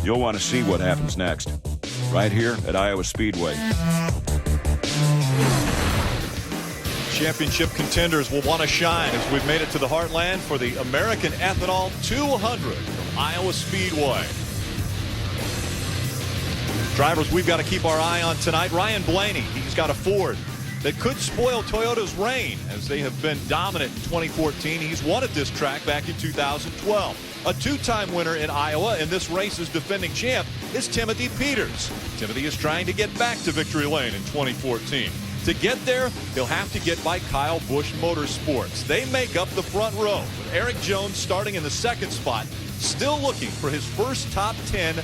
You'll want to see what happens next, right here at Iowa Speedway. Championship contenders will want to shine as we've made it to the heartland for the American Ethanol 200 from Iowa Speedway. Drivers we've got to keep our eye on tonight. Ryan Blaney, he's got a Ford that could spoil Toyota's reign as they have been dominant in 2014. He's won at this track back in 2012. A two-time winner in Iowa, and this race's defending champ is Timothy Peters. Timothy is trying to get back to victory lane in 2014. To get there, he'll have to get by Kyle Busch Motorsports. They make up the front row, with Eric Jones starting in the second spot, still looking for his first top 10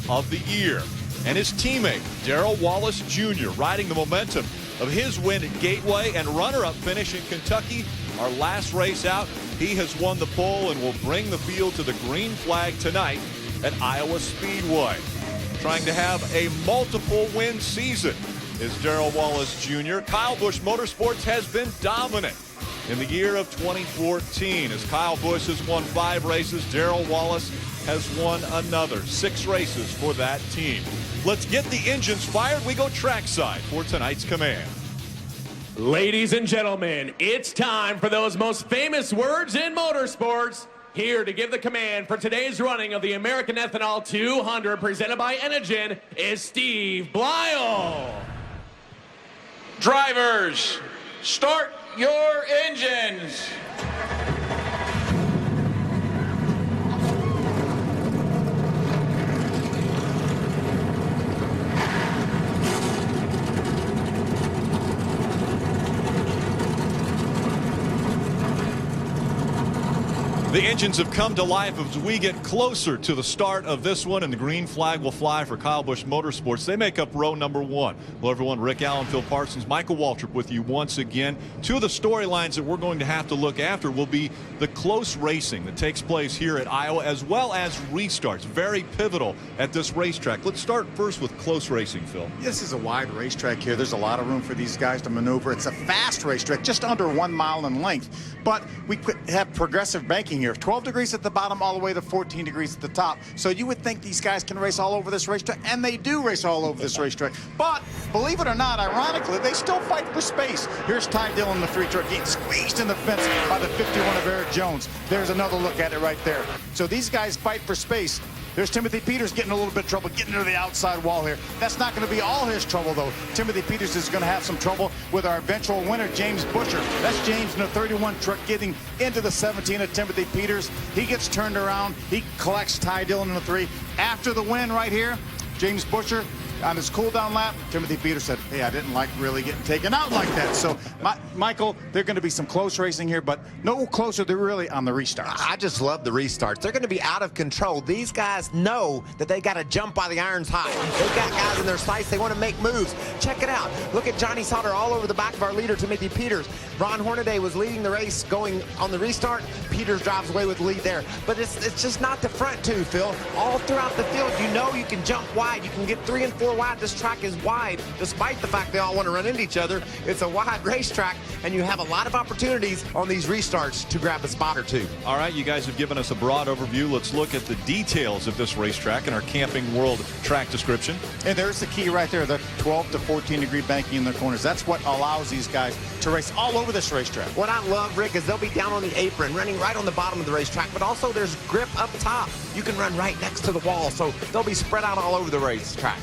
of the year. And his teammate, Darrell Wallace Jr., riding the momentum of his win at Gateway and runner-up finish in Kentucky. Our last race out, he has won the pole and will bring the field to the green flag tonight at Iowa Speedway. Trying to have a multiple win season is Darrell Wallace Jr. Kyle Busch Motorsports has been dominant in the year of 2014. As Kyle Busch has won 5 races, Darrell Wallace has won another 6 races for that team. Let's get the engines fired. We go trackside for tonight's command. Ladies and gentlemen, it's time for those most famous words in motorsports. Here to give the command for today's running of the American Ethanol 200 presented by Enogen is Steve Blyle. Drivers, start your engines. The engines have come to life as we get closer to the start of this one, and the green flag will fly for Kyle Busch Motorsports. They make up row number 1. Hello, everyone. Rick Allen, Phil Parsons, Michael Waltrip with you once again. 2 of the storylines that we're going to have to look after will be the close racing that takes place here at Iowa, as well as restarts. Very pivotal at this racetrack. Let's start first with close racing, Phil. This is a wide racetrack here. There's a lot of room for these guys to maneuver. It's a fast racetrack, just under 1 mile in length. But we have progressive banking here. 12 degrees at the bottom, all the way to 14 degrees at the top. So you would think these guys can race all over this racetrack, and they do race all over this racetrack. But believe it or not, ironically, they still fight for space. Here's Ty Dillon, the 3 truck, getting squeezed in the fence by the 51 of Eric Jones. There's another look at it right there. So these guys fight for space. There's Timothy Peters getting a little bit of trouble getting to the outside wall here. That's not going to be all his trouble, though. Timothy Peters is going to have some trouble with our eventual winner, James Busher. That's James in the 31 truck getting into the 17 of Timothy Peters. He gets turned around. He collects Ty Dillon in the 3. After the win right here, James Busher, on his cool-down lap, Timothy Peters said, hey, I didn't like really getting taken out like that. So, Michael, there's going to be some close racing here, but no closer than really on the restarts. I just love the restarts. They're going to be out of control. These guys know that they got to jump while the iron's hot. They've got guys in their sights. They want to make moves. Check it out. Look at Johnny Sauter all over the back of our leader, Timothy Peters. Ron Hornaday was leading the race going on the restart. Peters drives away with the lead there. But it's just not the front two, Phil. All throughout the field, you know you can jump wide. You can get 3 and 4 wide. This track is wide, despite the fact they all want to run into each other. It's a wide racetrack, and you have a lot of opportunities on these restarts to grab a spot or 2. All right, you guys have given us a broad overview. Let's look at the details of this racetrack in our Camping World track description. And there's the key right there, the 12 to 14 degree banking in the corners. That's what allows these guys to race all over this racetrack. What I love, Rick, is they'll be down on the apron, running right on the bottom of the racetrack, but also there's grip up top. You can run right next to the wall, so they'll be spread out all over the racetrack.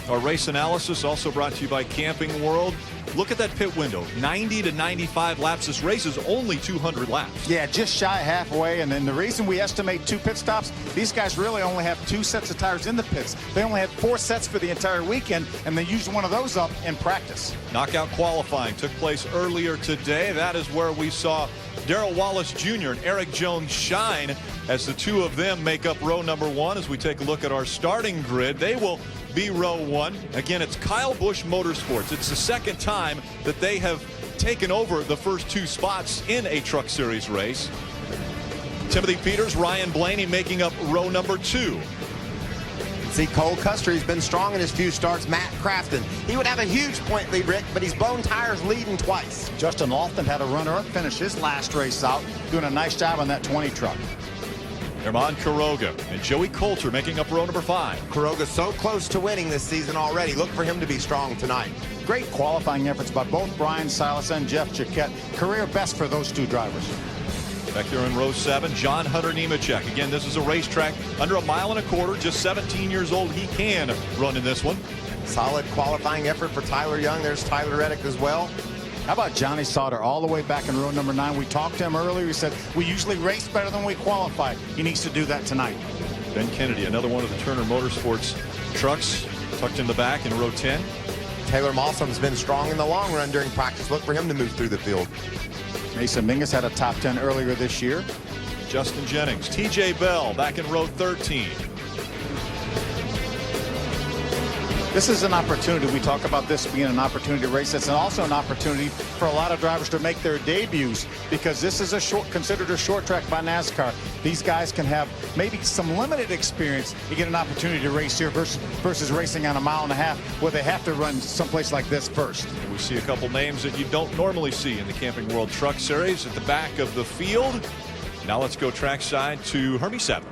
Our race analysis also brought to you by Camping World. Look at that pit window, 90 to 95 laps. This race is only 200 laps. Yeah, just shy of halfway. And then the reason we estimate 2 pit stops, these guys really only have 2 sets of tires in the pits. They only had 4 sets for the entire weekend, and they used one of those up in practice. Knockout qualifying took place earlier today. That is where we saw Darrell Wallace Jr. and Eric Jones shine as the 2 of them make up row number 1. As we take a look at our starting grid, they will be row 1. Again, it's Kyle Busch Motorsports. It's the second time that they have taken over the first 2 spots in a Truck Series race. Timothy Peters, Ryan Blaney making up row number 2. See, Cole Custer, he's been strong in his few starts. Matt Crafton, he would have a huge point lead, Rick, but he's blown tires leading twice. Justin Lofton had a runner-up finish his last race out, doing a nice job on that 20 truck. Herman Quiroga and Joey Coulter making up row number 5. Quiroga's so close to winning this season already. Look for him to be strong tonight. Great qualifying efforts by both Brian Silas and Jeff Chiquette. Career best for those 2 drivers. Back there in row 7, John Hunter Nemechek. Again, this is a racetrack under 1.25 miles, just 17 years old. He can run in this one. Solid qualifying effort for Tyler Young. There's Tyler Reddick as well. How about Johnny Sauter all the way back in row number 9? We talked to him earlier. He said, we usually race better than we qualify. He needs to do that tonight. Ben Kennedy, another one of the Turner Motorsports trucks, tucked in the back in row 10. Taylor Mossum's been strong in the long run during practice. Look for him to move through the field. Mason Mingus had a top 10 earlier this year. Justin Jennings, TJ Bell back in row 13. This is an opportunity. We talk about this being an opportunity to race. It's also an opportunity for a lot of drivers to make their debuts, because this is considered a short track by NASCAR. These guys can have maybe some limited experience to get an opportunity to race here versus racing on 1.5 miles where they have to run someplace like this first. And we see a couple names that you don't normally see in the Camping World Truck Series at the back of the field. Now let's go trackside to Hermie 7.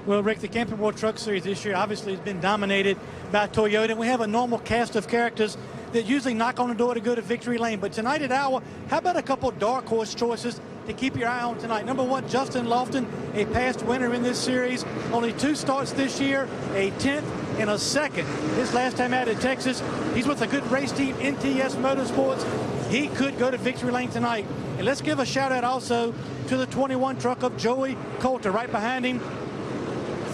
Well, Rick, the Camping World Truck Series this year obviously has been dominated by Toyota. We have a normal cast of characters that usually knock on the door to go to victory lane. But tonight at Iowa, how about a couple dark horse choices to keep your eye on tonight? Number 1, Justin Lofton, a past winner in this series. Only 2 starts this year, a 10th and a 2nd. His last time out at Texas, he's with a good race team, NTS Motorsports. He could go to victory lane tonight. And let's give a shout out also to the 21 truck of Joey Coulter right behind him.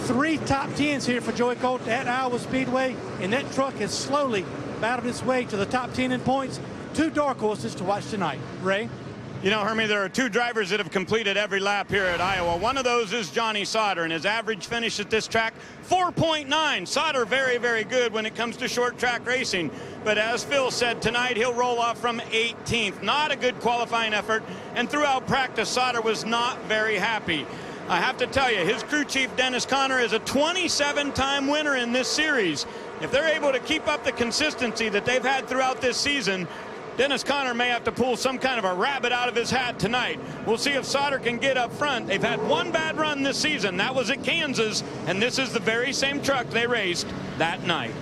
3 top 10s here for Joey Coulter at Iowa Speedway, and that truck has slowly battled its way to the top 10 in points. 2 dark horses to watch tonight. Ray? You know, Hermie, there are 2 drivers that have completed every lap here at Iowa. One of those is Johnny Sauter, and his average finish at this track, 4.9. Sauter very, very good when it comes to short track racing. But as Phil said, tonight he'll roll off from 18th. Not a good qualifying effort, and throughout practice, Sauter was not very happy. I have to tell you, his crew chief, Dennis Conner, is a 27-time winner in this series. If they're able to keep up the consistency that they've had throughout this season, Dennis Conner may have to pull some kind of a rabbit out of his hat tonight. We'll see if Sauter can get up front. They've had 1 bad run this season. That was at Kansas, and this is the very same truck they raced that night.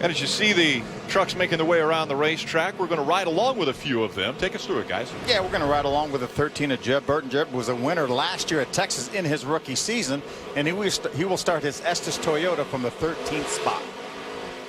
And as you see the trucks making their way around the racetrack, we're going to ride along with a few of them. Take us through it, guys. Yeah, we're going to ride along with the 13 of Jeb Burton. Jeb was a winner last year at Texas in his rookie season, and he will start his Estes Toyota from the 13th spot.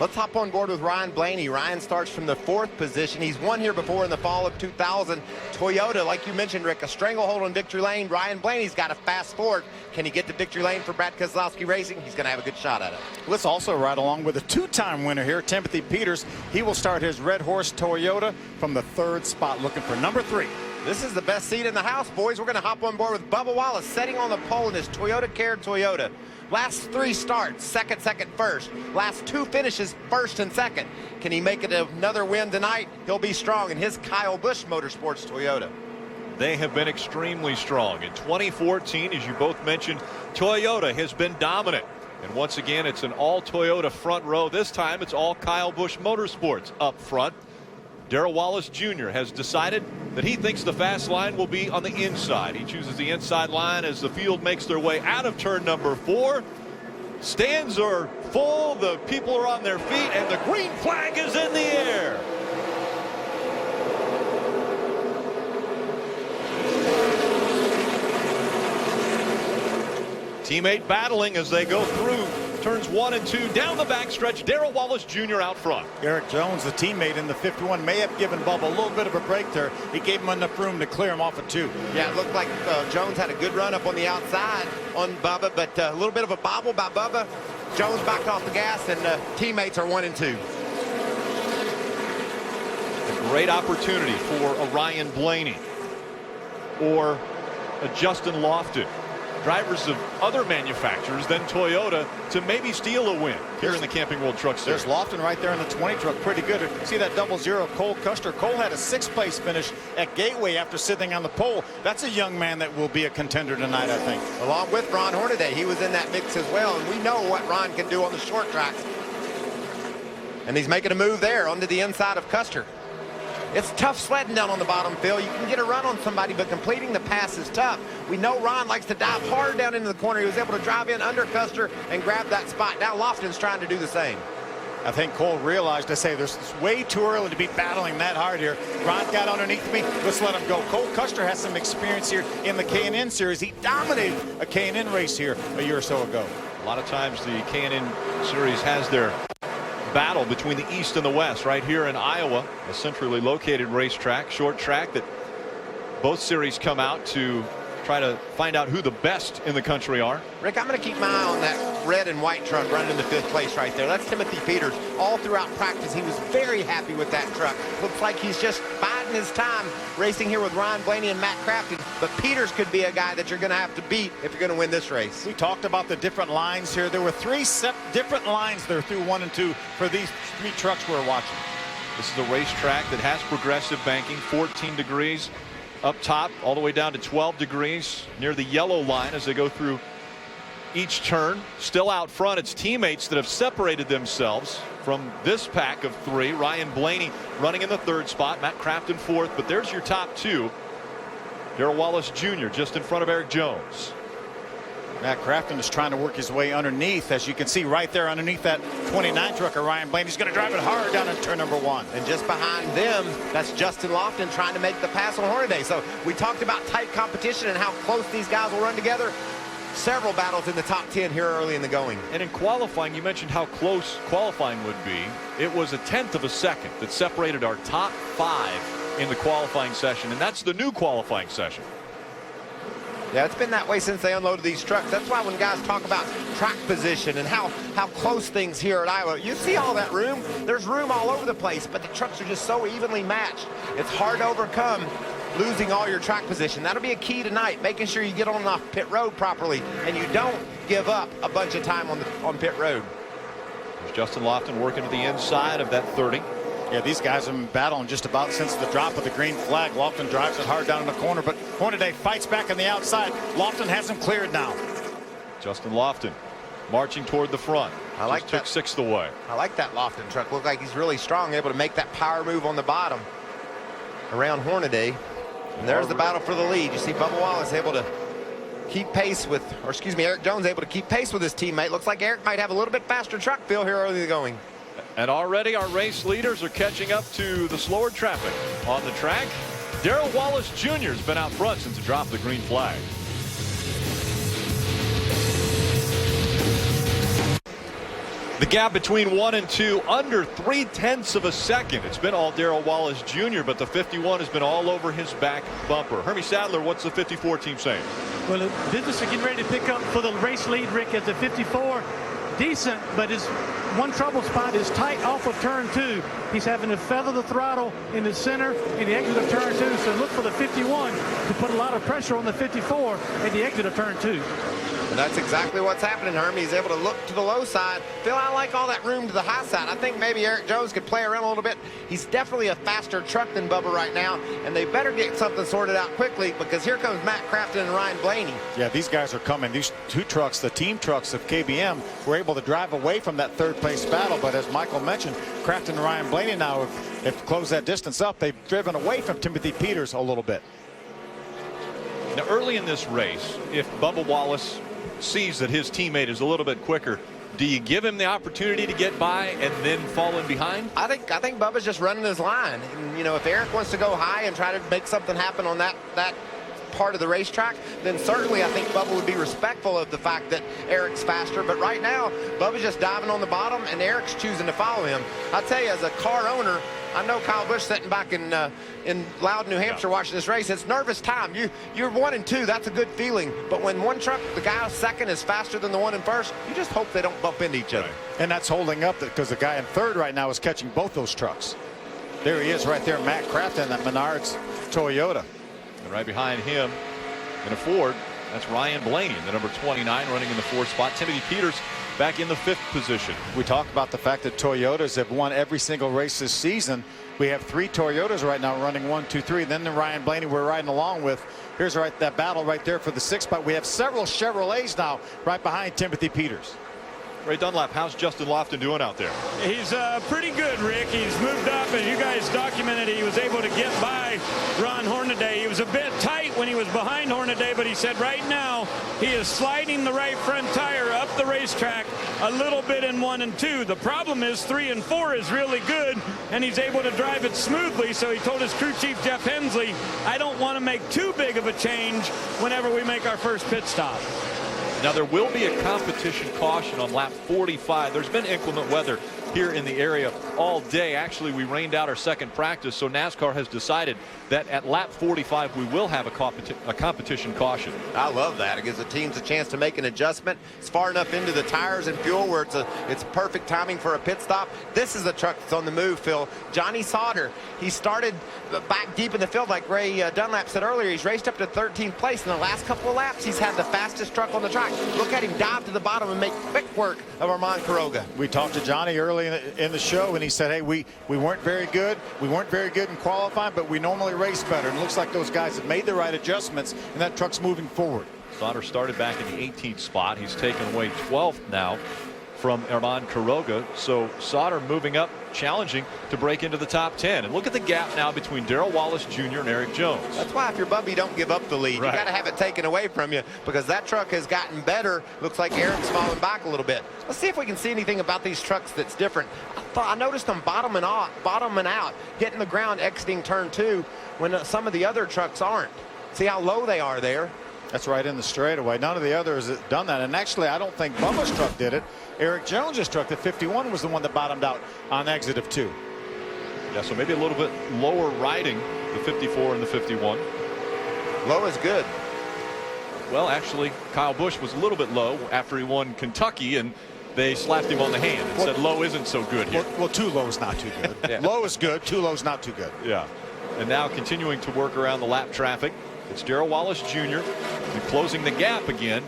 Let's hop on board with Ryan Blaney. Ryan starts from the 4th position. He's won here before in the fall of 2000. Toyota, like you mentioned, Rick, a stranglehold on victory lane. Ryan Blaney's got to fast forward. Can he get to victory lane for Brad Keselowski Racing? He's going to have a good shot at it. Let's also ride along with a 2-time winner here, Timothy Peters. He will start his Red Horse Toyota from the 3rd spot, looking for number 3. This is the best seat in the house, boys. We're going to hop on board with Bubba Wallace, setting on the pole in his Toyota Care Toyota. Last 3 starts, second, first. Last 2 finishes, first and second. Can he make it another win tonight? He'll be strong in his Kyle Busch Motorsports Toyota. They have been extremely strong. In 2014, as you both mentioned, Toyota has been dominant. And once again, it's an all Toyota front row. This time, it's all Kyle Busch Motorsports up front. Darrell Wallace Jr. has decided that he thinks the fast line will be on the inside. He chooses the inside line as the field makes their way out of turn number 4. Stands are full, the people are on their feet, and the green flag is in the air. Teammate battling as they go through turns 1 and 2 down the backstretch. Darrell Wallace Jr. out front. Eric Jones, the teammate in the 51, may have given Bubba a little bit of a break there. He gave him enough room to clear him off at 2. Yeah, it looked like Jones had a good run up on the outside on Bubba, but a little bit of a bobble by Bubba. Jones backed off the gas, and teammates are 1 and 2. A great opportunity for a Ryan Blaney or a Justin Lofton, drivers of other manufacturers than Toyota, to maybe steal a win here in the Camping World Truck Series. There's Lofton right there in the 20 truck, pretty good. See that 00 Cole Custer. Cole had a 6th place finish at Gateway after sitting on the pole. That's a young man that will be a contender tonight, I think. Along with Ron Hornaday, he was in that mix as well, and we know what Ron can do on the short tracks. And he's making a move there onto the inside of Custer. It's tough sledding down on the bottom, Phil. You can get a run on somebody, but completing the pass is tough. We know Ron likes to dive hard down into the corner. He was able to drive in under Custer and grab that spot. Now Lofton's trying to do the same. I think Cole realized, I say, it's way too early to be battling that hard here. Ron got underneath me. Let's let him go. Cole Custer has some experience here in the K&N series. He dominated a K&N race here a year or so ago. A lot of times the K&N series has their battle between the East and the West right here in Iowa, a centrally located racetrack, short track that both series come out to try to find out who the best in the country are. Rick, I'm going to keep my eye on that red and white truck running in the 5th place right there. That's Timothy Peters. All throughout practice, he was very happy with that truck. Looks like he's just biding his time racing here with Ryan Blaney and Matt Crafton. But Peters could be a guy that you're going to have to beat if you're going to win this race. We talked about the different lines here. There were 3 different lines there through 1 and 2 for these 3 trucks we're watching. This is a racetrack that has progressive banking, 14 degrees up top, all the way down to 12 degrees near the yellow line as they go through each turn. Still out front, it's teammates that have separated themselves from this pack of 3. Ryan Blaney running in the 3rd spot, Matt Crafton 4th, but there's your top 2. Darrell Wallace Jr. just in front of Eric Jones. Matt Crafton is trying to work his way underneath, as you can see right there underneath that 29 truck of Ryan Blaney. He's going to drive it hard down in turn number 1. And just behind them, that's Justin Lofton trying to make the pass on Hornaday. So we talked about tight competition and how close these guys will run together. Several battles in the top 10 here early in the going. And in qualifying, you mentioned how close qualifying would be. It was 1/10 of a second that separated our top 5 in the qualifying session, and that's the new qualifying session. Yeah, it's been that way since they unloaded these trucks. That's why when guys talk about track position and how close things here at Iowa, you see all that room. There's room all over the place, but the trucks are just so evenly matched. It's hard to overcome losing all your track position. That'll be a key tonight, making sure you get on and off pit road properly and you don't give up a bunch of time on pit road. There's Justin Lofton working to the inside of that 30. Yeah, these guys have been battling just about since the drop of the green flag. Lofton drives it hard down in the corner, but Hornaday fights back on the outside. Lofton has him cleared now. Justin Lofton marching toward the front. I like that. Took 6th away. I like that Lofton truck. Look like he's really strong, able to make that power move on the bottom around Hornaday. And there's the battle for the lead. You see Bubba Wallace able to keep pace with, or excuse me, Eric Jones able to keep pace with his teammate. Looks like Eric might have a little bit faster truck, Phil, here early going. And already our race leaders are catching up to the slower traffic on the track. Darrell Wallace Jr. has been out front since the drop of the green flag. The gap between 1 and 2 under 3/10 of a second. It's been all Darrell Wallace Jr., but the 51 has been all over his back bumper. Hermie Sadler, what's the 54 team saying? Well, the business is getting ready to pick up for the race lead, Rick, as the 54. Decent, but his one trouble spot is tight off of turn 2. He's having to feather the throttle in the center in the exit of turn 2. So look for the 51 to put a lot of pressure on the 54 at the exit of turn 2. And that's exactly what's happening, Hermie. He's able to look to the low side. Phil, I like all that room to the high side. I think maybe Eric Jones could play around a little bit. He's definitely a faster truck than Bubba right now, and they better get something sorted out quickly because here comes Matt Crafton and Ryan Blaney. Yeah, these guys are coming. These 2 trucks, the team trucks of KBM, were able to drive away from that 3rd place battle. But as Michael mentioned, Crafton and Ryan Blaney now have closed that distance up. They've driven away from Timothy Peters a little bit. Now, early in this race, if Bubba Wallace sees that his teammate is a little bit quicker, do you give him the opportunity to get by and then fall in behind? I think Bubba's just running his line. And, you know, if Eric wants to go high and try to make something happen on that part of the racetrack, then certainly I think Bubba would be respectful of the fact that Eric's faster. But right now, Bubba's just diving on the bottom, and Eric's choosing to follow him. I tell you, as a car owner, I know Kyle Busch sitting back in Loudon, New Hampshire, watching this race. It's nervous time. You're 1 and 2. That's a good feeling. But when one truck, the guy second, is faster than the one in first, you just hope they don't bump into each other. And that's holding up because the guy in 3rd right now is catching both those trucks. There he is right there, Matt Crafton, that Menards Toyota. And right behind him in a Ford, that's Ryan Blaney, the number 29, running in the 4th spot. Timothy Peters back in the 5th position. We talk about the fact that Toyotas have won every single race this season. We have 3 Toyotas right now running 1, 2, 3. Then the Ryan Blaney we're riding along with. Here's that battle right there for the 6th spot. We have several Chevrolets now right behind Timothy Peters. Ray Dunlap, how's Justin Lofton doing out there? He's pretty good, Rick. He's moved up, as you guys documented. He was able to get by Ron Hornaday. He was a bit tight when he was behind Hornaday, but he said right now he is sliding the right front tire up the racetrack a little bit in 1 and 2. The problem is 3 and 4 is really good, and he's able to drive it smoothly. So he told his crew chief, Jeff Hensley, I don't want to make too big of a change whenever we make our first pit stop. Now, there will be a competition caution on lap 45. There's been inclement weather here in the area all day. Actually, we rained out our second practice, so NASCAR has decided that at lap 45 we will have a competition caution. I love that. It gives the teams a chance to make an adjustment. It's far enough into the tires and fuel where it's perfect timing for a pit stop. This is a truck that's on the move, Phil. Johnny Sauter, he started back deep in the field like Ray Dunlap said earlier. He's raced up to 13th place. In the last couple of laps, he's had the fastest truck on the track. Look at him dive to the bottom and make quick work of Armand Quiroga. We talked to Johnny early in the show, and he said, hey, we weren't very good. We weren't very good in qualifying, but we normally race better. And it looks like those guys have made the right adjustments, and that truck's moving forward. Sauter started back in the 18th spot. He's taken away 12th now from Armand Quiroga. So Sauter moving up, challenging to break into the top 10. And look at the gap now between Darrell Wallace Jr. and Eric Jones. That's why if you're Bubby, don't give up the lead. Right. You got to have it taken away from you, because that truck has gotten better. Looks like Eric's falling back a little bit. Let's see if we can see anything about these trucks that's different. I noticed them bottoming out, hitting the ground, exiting turn 2, when some of the other trucks aren't. See how low they are there. That's right in the straightaway. None of the others have done that. And actually, I don't think Bubba's truck did it. Eric Jones's truck, the 51, was the one that bottomed out on exit of 2. Yeah, so maybe a little bit lower riding, the 54 and the 51. Low is good. Well, actually, Kyle Busch was a little bit low after he won Kentucky, and they slapped him on the hand and said low isn't so good here. Well, too low is not too good. Yeah. Low is good. Too low is not too good. Yeah. And now continuing to work around the lap traffic. It's Darrell Wallace Jr. And closing the gap again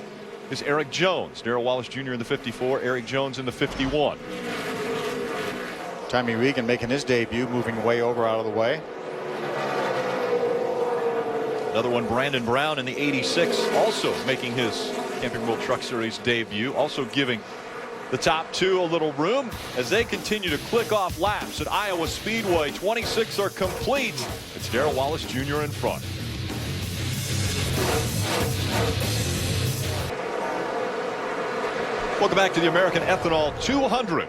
is Eric Jones. Darrell Wallace Jr. in the 54, Eric Jones in the 51. Tommy Regan making his debut, moving way over out of the way. Another one, Brandon Brown in the 86, also making his Camping World Truck Series debut, also giving the top 2 a little room as they continue to click off laps at Iowa Speedway. 26 are complete. It's Darrell Wallace Jr. in front. Welcome back to the American Ethanol 200 on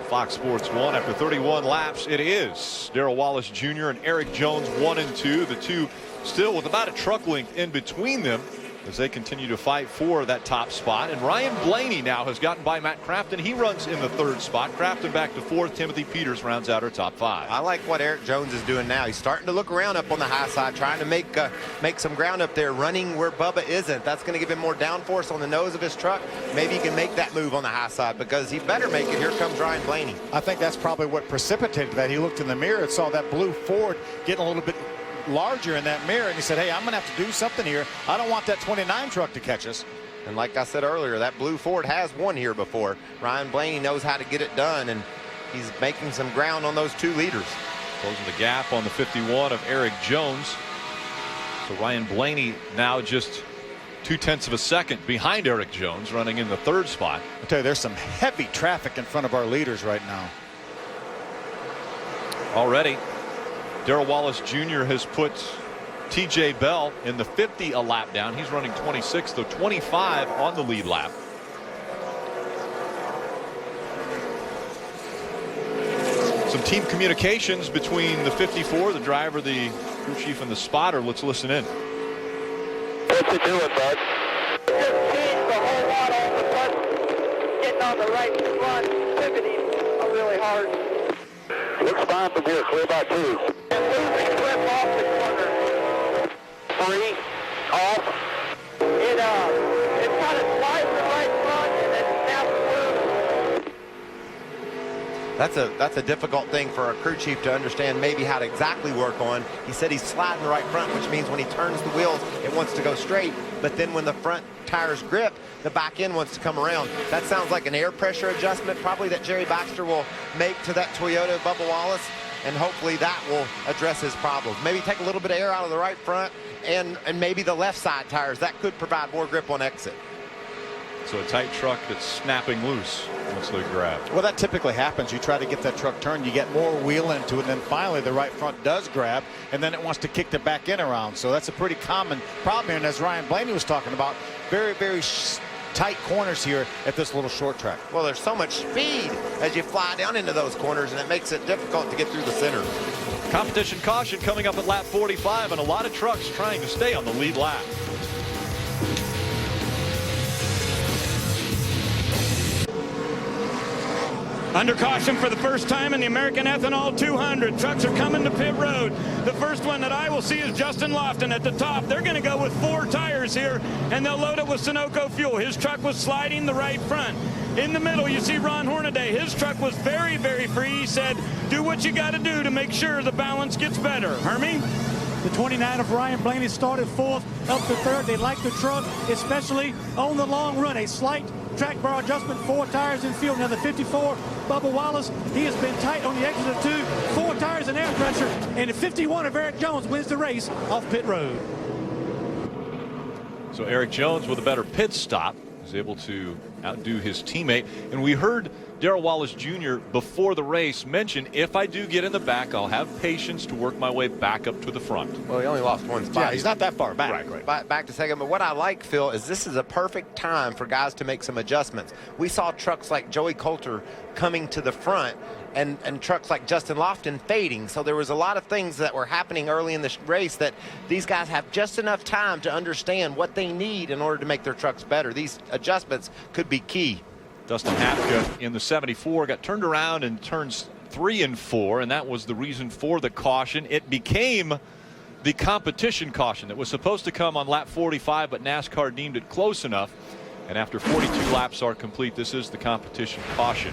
Fox Sports 1. After 31 laps, it is Darrell Wallace Jr. and Eric Jones 1 and 2. The two still with about a truck length in between them as they continue to fight for that top spot. And Ryan Blaney now has gotten by Matt Crafton. He runs in the 3rd spot. Crafton back to 4th. Timothy Peters rounds out our top 5. I like what Eric Jones is doing now. He's starting to look around up on the high side, trying to make some ground up there, running where Bubba isn't. That's going to give him more downforce on the nose of his truck. Maybe he can make that move on the high side, because he better make it. Here comes Ryan Blaney. I think that's probably what precipitated that. He looked in the mirror and saw that blue Ford getting a little bit larger in that mirror, and he said, hey, I'm gonna have to do something here. I don't want that 29 truck to catch us. And like I said earlier, that blue Ford has won here before. Ryan Blaney knows how to get it done, and he's making some ground on those 2 leaders. Closing the gap on the 51 of Eric Jones. So Ryan Blaney now just 0.2 of a second behind Eric Jones, running in the 3rd spot. I tell you, there's some heavy traffic in front of our leaders right now. Already, Darrell Wallace Jr. has put T.J. Bell in the 50 a lap down. He's running 26, though 25 on the lead lap. Some team communications between the 54, the driver, the crew chief, and the spotter. Let's listen in. What's it doing, bud? Just changed the whole lot all of a sudden. Getting on the right front, pivoting really hard. Looks fine from here, clear by 2. And losing grip off the corner. 3, off. It kind of slides the right front and then snaps loose. That's a difficult thing for a crew chief to understand maybe how to exactly work on. He said he's sliding the right front, which means when he turns the wheels, it wants to go straight. But then when the front tires grip, the back end wants to come around. That sounds like an air pressure adjustment, probably, that Jerry Baxter will make to that Toyota Bubba Wallace, and hopefully that will address his problems. Maybe take a little bit of air out of the right front and maybe the left side tires. That could provide more grip on exit. So a tight truck that's snapping loose once they grab. Well, that typically happens. You try to get that truck turned, you get more wheel into it, and then finally the right front does grab, and then it wants to kick the back end around. So that's a pretty common problem here. And as Ryan Blaney was talking about, very, very tight corners here at this little short track. Well, there's so much speed as you fly down into those corners, and it makes it difficult to get through the center. Competition caution coming up at lap 45, and a lot of trucks trying to stay on the lead lap. Under caution for the first time in the American Ethanol 200. Trucks are coming to pit road. The first one that I will see is Justin Lofton at the top. They're going to go with 4 tires here, and they'll load it with Sunoco fuel. His truck was sliding the right front. In the middle, you see Ron Hornaday. His truck was very, very free. He said, do what you got to do to make sure the balance gets better. Hermie? The 29 of Ryan Blaney started 4th up to 3rd. They like the truck, especially on the long run. A slight track bar adjustment, 4 tires in field. Now the 54, Bubba Wallace, he has been tight on the exit of 2, 4 tires and air pressure. And the 51 of Eric Jones wins the race off pit road. So Eric Jones with a better pit stop is able to outdo his teammate. And we heard Darrell Wallace Jr. before the race mention, if I do get in the back, I'll have patience to work my way back up to the front. Well, he only lost 1 spot. Yeah, he's not that far back. Right. Back to second. But what I like, Phil, is this is a perfect time for guys to make some adjustments. We saw trucks like Joey Coulter coming to the front and trucks like Justin Lofton fading. So there was a lot of things that were happening early in the race that these guys have just enough time to understand what they need in order to make their trucks better. These adjustments could be key. Dustin Hapka in the 74 got turned around in turns 3 and 4, and that was the reason for the caution. It became the competition caution that was supposed to come on lap 45, but NASCAR deemed it close enough. And after 42 laps are complete, this is the competition caution.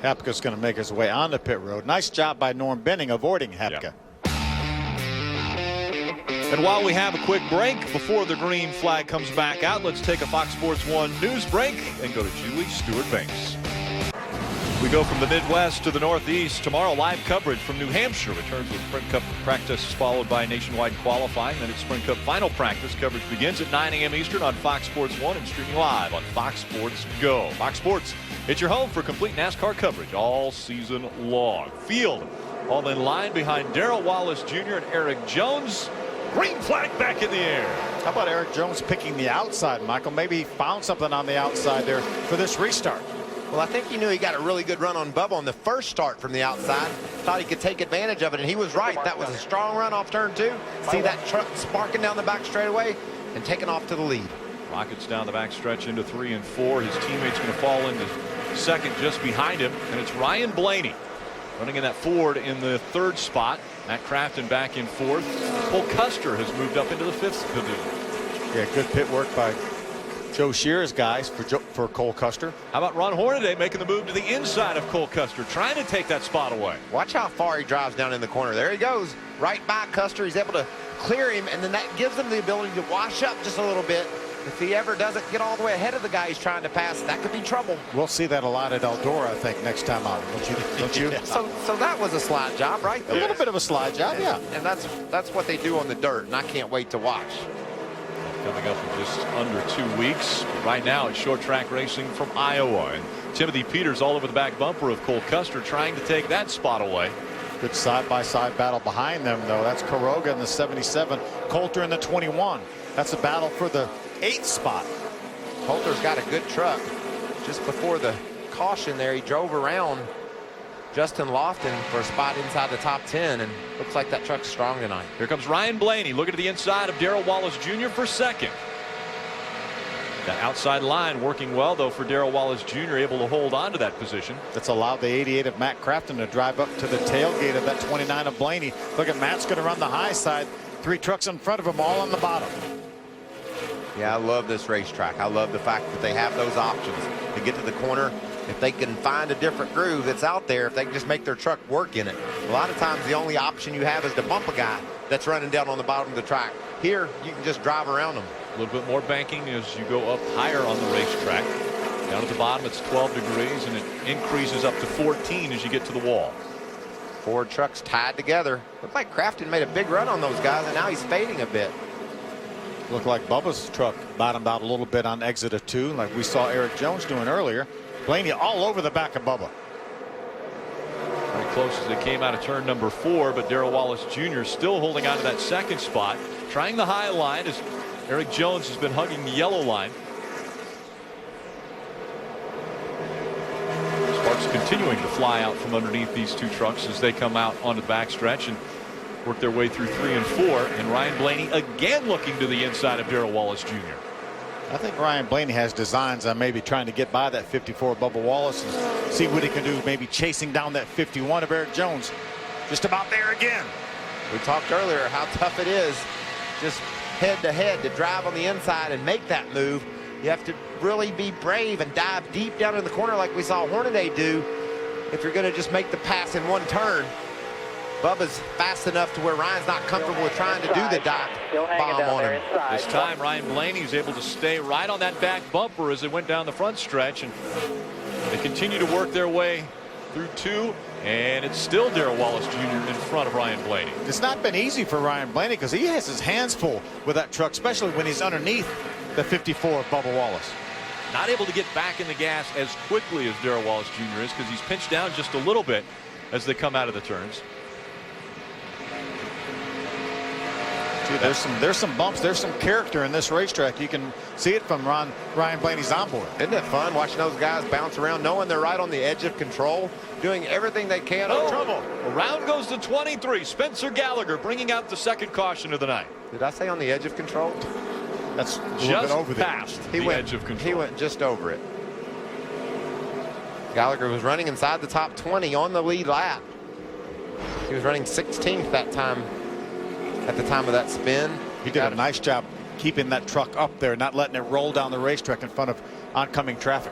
Hapka's going to make his way on the pit road. Nice job by Norm Benning avoiding Hapka. Yeah. And while we have a quick break before the green flag comes back out, let's take a Fox Sports 1 news break and go to Julie Stewart-Banks. We go from the Midwest to the Northeast. Tomorrow, live coverage from New Hampshire returns with Sprint Cup practice followed by nationwide qualifying. Then at Sprint Cup final practice, coverage begins at 9 a.m. Eastern on Fox Sports 1 and streaming live on Fox Sports Go. Fox Sports, it's your home for complete NASCAR coverage all season long. Field all in line behind Darrell Wallace Jr. and Eric Jones. Green flag back in the air. How about Eric Jones picking the outside, Michael? Maybe he found something on the outside there for this restart. Well, I think he knew he got a really good run on Bubba on the first start from the outside. Thought he could take advantage of it, and he was right. That was a strong run off turn 2. See that truck sparking down the back straightaway and taking off to the lead. Rockets down the back stretch into 3 and 4. His teammate's going to fall into second just behind him, and it's Ryan Blaney running in that Ford in the 3rd spot. Matt Crafton back in 4th. Cole Custer has moved up into the 5th position. Yeah, good pit work by Joe Shearer's guys for Cole Custer. How about Ron Hornaday making the move to the inside of Cole Custer, trying to take that spot away. Watch how far he drives down in the corner. There he goes, right by Custer. He's able to clear him, and then that gives him the ability to wash up just a little bit. If he ever doesn't get all the way ahead of the guy he's trying to pass, that could be trouble. We'll see that a lot at Eldora, I think, next time out. Don't you? Yeah. So that was a slide job, right? A little bit of a slide job, yeah. And that's what they do on the dirt, and I can't wait to watch. Coming up in just under 2 weeks. Right now it's short track racing from Iowa. And Timothy Peters all over the back bumper of Cole Custer trying to take that spot away. Good side-by-side battle behind them, though. That's Quiroga in the 77, Coulter in the 21. That's a battle for the 8th spot. Coulter's got a good truck. Just before the caution there, he drove around Justin Lofton for a spot inside the top 10, and looks like that truck's strong tonight. Here comes Ryan Blaney looking to the inside of Darrell Wallace Jr. for second. That outside line working well, though, for Darrell Wallace Jr. able to hold on to that position. That's allowed the 88 of Matt Crafton to drive up to the tailgate of that 29 of Blaney. Look at Matt's going to run the high side. 3 trucks in front of him, all on the bottom. Yeah, I love this racetrack. I love the fact that they have those options to get to the corner. If they can find a different groove that's out there, if they can just make their truck work in it. A lot of times the only option you have is to bump a guy that's running down on the bottom of the track. Here, you can just drive around them. A little bit more banking as you go up higher on the racetrack. Down at the bottom, it's 12 degrees, and it increases up to 14 as you get to the wall. 4 trucks tied together. Looked like Crafton made a big run on those guys, and now he's fading a bit. Looked like Bubba's truck bottomed out a little bit on exit of 2, like we saw Eric Jones doing earlier. Blaney all over the back of Bubba. Very close as they came out of turn number 4, but Darrell Wallace Jr. still holding on to that second spot, trying the high line as Eric Jones has been hugging the yellow line. Sparks continuing to fly out from underneath these two trucks as they come out onto the backstretch and work their way through 3 and 4. And Ryan Blaney again looking to the inside of Darrell Wallace Jr. I think Ryan Blaney has designs on maybe trying to get by that 54 Bubba Wallace and see what he can do, maybe chasing down that 51 of Eric Jones. Just about there again. We talked earlier how tough it is just head to head to drive on the inside and make that move. You have to really be brave and dive deep down in the corner like we saw Hornaday do if you're going to just make the pass in one turn. Bubba's fast enough to where Ryan's not comfortable with trying to do the dive bomb on him. This time Ryan Blaney is able to stay right on that back bumper as they went down the front stretch, and they continue to work their way through 2, and it's still Darrell Wallace Jr. in front of Ryan Blaney. It's not been easy for Ryan Blaney because he has his hands full with that truck, especially when he's underneath the 54 of Bubba Wallace. Not able to get back in the gas as quickly as Darrell Wallace Jr. is because he's pinched down just a little bit as they come out of the turns. There's some bumps. There's some character in this racetrack. You can see it from Ryan Blaney's onboard. Isn't it fun watching those guys bounce around, knowing they're right on the edge of control, doing everything they can? Oh, trouble. Around goes the 23. Spencer Gallagher bringing out the second caution of the night. Did I say on the edge of control? That's just over past the edge of control. He went just over it. Gallagher was running inside the top 20 on the lead lap. He was running 16th that time. At the time of that spin, he did a nice job keeping that truck up there, not letting it roll down the racetrack in front of oncoming traffic.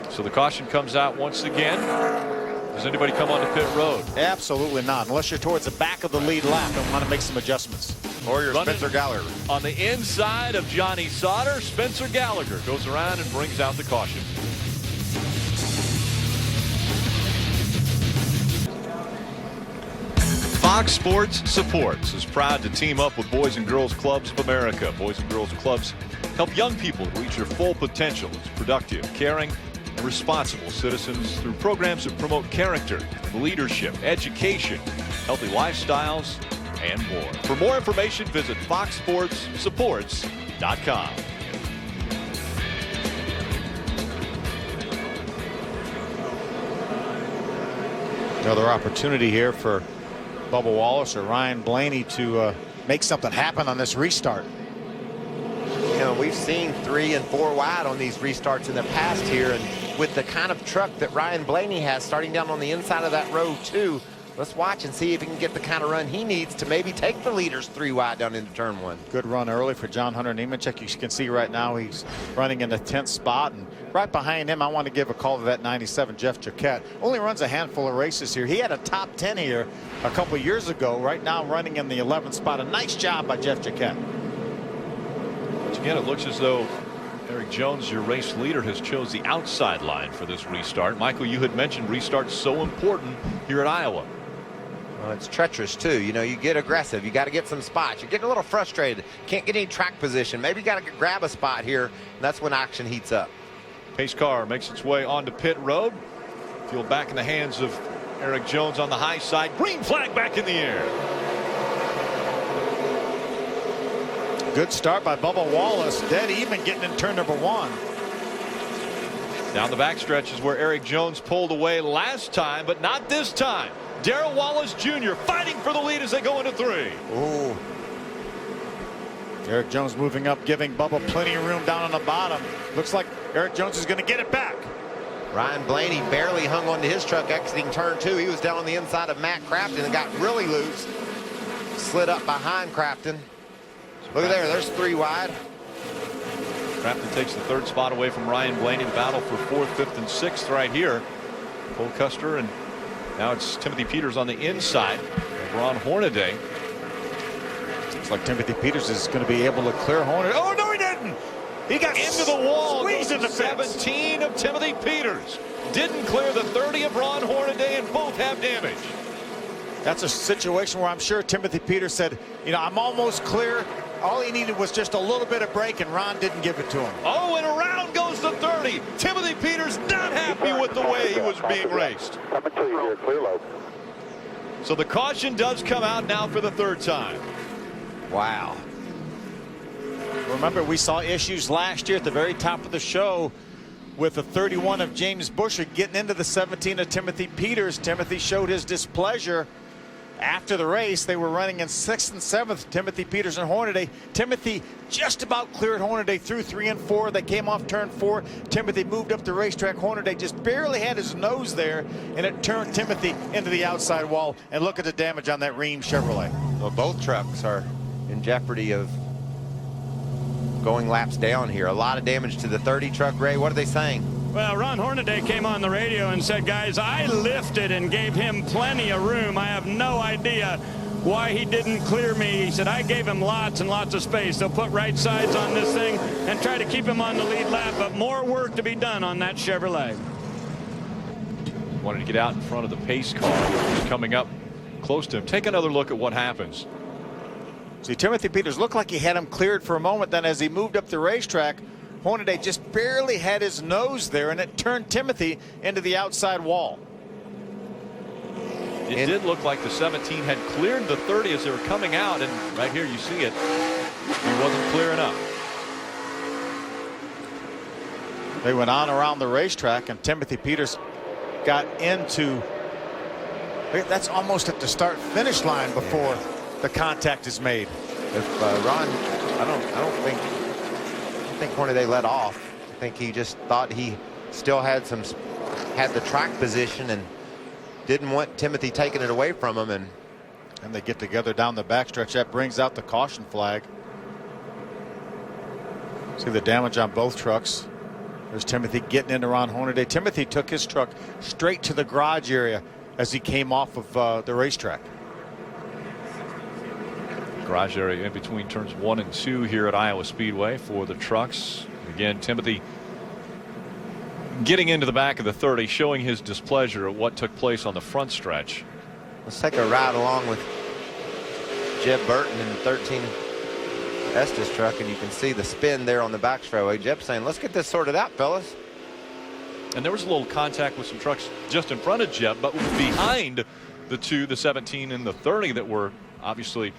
So the caution comes out once again. Does anybody come onto pit road? Absolutely not, unless you're towards the back of the lead lap and want to make some adjustments. Or you're Running Spencer Gallagher. On the inside of Johnny Sauter, Spencer Gallagher goes around and brings out the caution. Fox Sports Supports is proud to team up with Boys and Girls Clubs of America. Boys and Girls Clubs help young people reach their full potential as productive, caring, and responsible citizens through programs that promote character, leadership, education, healthy lifestyles, and more. For more information, visit foxsportssupports.com. Another opportunity here for Bubba Wallace or Ryan Blaney to make something happen on this restart. You know, we've seen 3 and 4 wide on these restarts in the past here, and with the kind of truck that Ryan Blaney has starting down on the inside of that row 2, let's watch and see if he can get the kind of run he needs to maybe take the leaders 3 wide down into turn 1. Good run early for John Hunter Nemechek. You can see right now he's running in the 10th spot, and right behind him I want to give a call to that 97 Jeff Jaquette. Only runs a handful of races here. He had a top 10 here a couple years ago. Right now running in the 11th spot. A nice job by Jeff Jaquette. Once again, it looks as though Eric Jones, your race leader, has chose the outside line for this restart. Michael, you had mentioned restarts so important here at Iowa. Well, it's treacherous too. You know, you get aggressive. You got to get some spots. You're getting a little frustrated. Can't get any track position. Maybe you got to grab a spot here. And that's when action heats up. Pace car makes its way onto pit road. Fuel back in the hands of Eric Jones on the high side. Green flag back in the air. Good start by Bubba Wallace. Dead even getting in turn number 1. Down the backstretch is where Eric Jones pulled away last time, but not this time. Darrell Wallace Jr. fighting for the lead as they go into 3. Ooh. Eric Jones moving up, giving Bubba plenty of room down on the bottom. Looks like Eric Jones is going to get it back. Ryan Blaney barely hung onto his truck exiting turn 2. He was down on the inside of Matt Crafton and got really loose. Slid up behind Crafton. Look at there, there's 3 wide. Crafton takes the 3rd spot away from Ryan Blaney. The battle for 4th, 5th, and 6th right here. Cole Custer, and now it's Timothy Peters on the inside of Ron Hornaday. Looks like Timothy Peters is going to be able to clear Hornaday. Oh, no, he didn't. He got into the wall. Squeezed in the 17 of Timothy Peters. Didn't clear the 30 of Ron Hornaday, and both have damage. That's a situation where I'm sure Timothy Peters said, you know, I'm almost clear. All he needed was just a little bit of break, and Ron didn't give it to him. Oh, and around goes the 30. Timothy Peters not happy with the way he was being raced. Coming to you here, clear low. So the caution does come out now for the third time. Wow. Remember, we saw issues last year at the very top of the show with the 31 of James Busher getting into the 17 of Timothy Peters. Timothy showed his displeasure after the race. They were running in 6th and 7th, Timothy Peters and Hornaday. Timothy just about cleared Hornaday through 3 and 4. They came off turn 4. Timothy moved up the racetrack. Hornaday just barely had his nose there, and it turned Timothy into the outside wall. And look at the damage on that Rheem Chevrolet. Well, both trucks are in jeopardy of going laps down here. A lot of damage to the 30 truck. Ray, what are they saying? Well, Ron Hornaday came on the radio and said, guys, I lifted and gave him plenty of room. I have no idea why he didn't clear me. He said, I gave him lots and lots of space. They'll put right sides on this thing and try to keep him on the lead lap, but more work to be done on that Chevrolet. Wanted to get out in front of the pace car, which was coming up close to him. Take another look at what happens. See, Timothy Peters looked like he had him cleared for a moment. Then as he moved up the racetrack, Hornaday just barely had his nose there, and it turned Timothy into the outside wall. It did look like the 17 had cleared the 30 as they were coming out, and right here you see it. He wasn't clear enough. They went on around the racetrack, and Timothy Peters got into. That's almost at the start-finish line before the contact is made. If Ron, I don't think Hornaday let off. I think he just thought he still had the track position and didn't want Timothy taking it away from him. And they get together down the backstretch. That brings out the caution flag. See the damage on both trucks. There's Timothy getting into Ron Hornaday. Timothy took his truck straight to the garage area as he came off of the racetrack. Garage area in between turns 1 and 2 here at Iowa Speedway for the trucks. Again, Timothy getting into the back of the 30, showing his displeasure at what took place on the front stretch. Let's take a ride along with Jeb Burton in the 13 Estes truck, and you can see the spin there on the back straightaway. Jeb saying, let's get this sorted out, fellas. And there was a little contact with some trucks just in front of Jeb, but behind the two, the 17 and the 30, that were obviously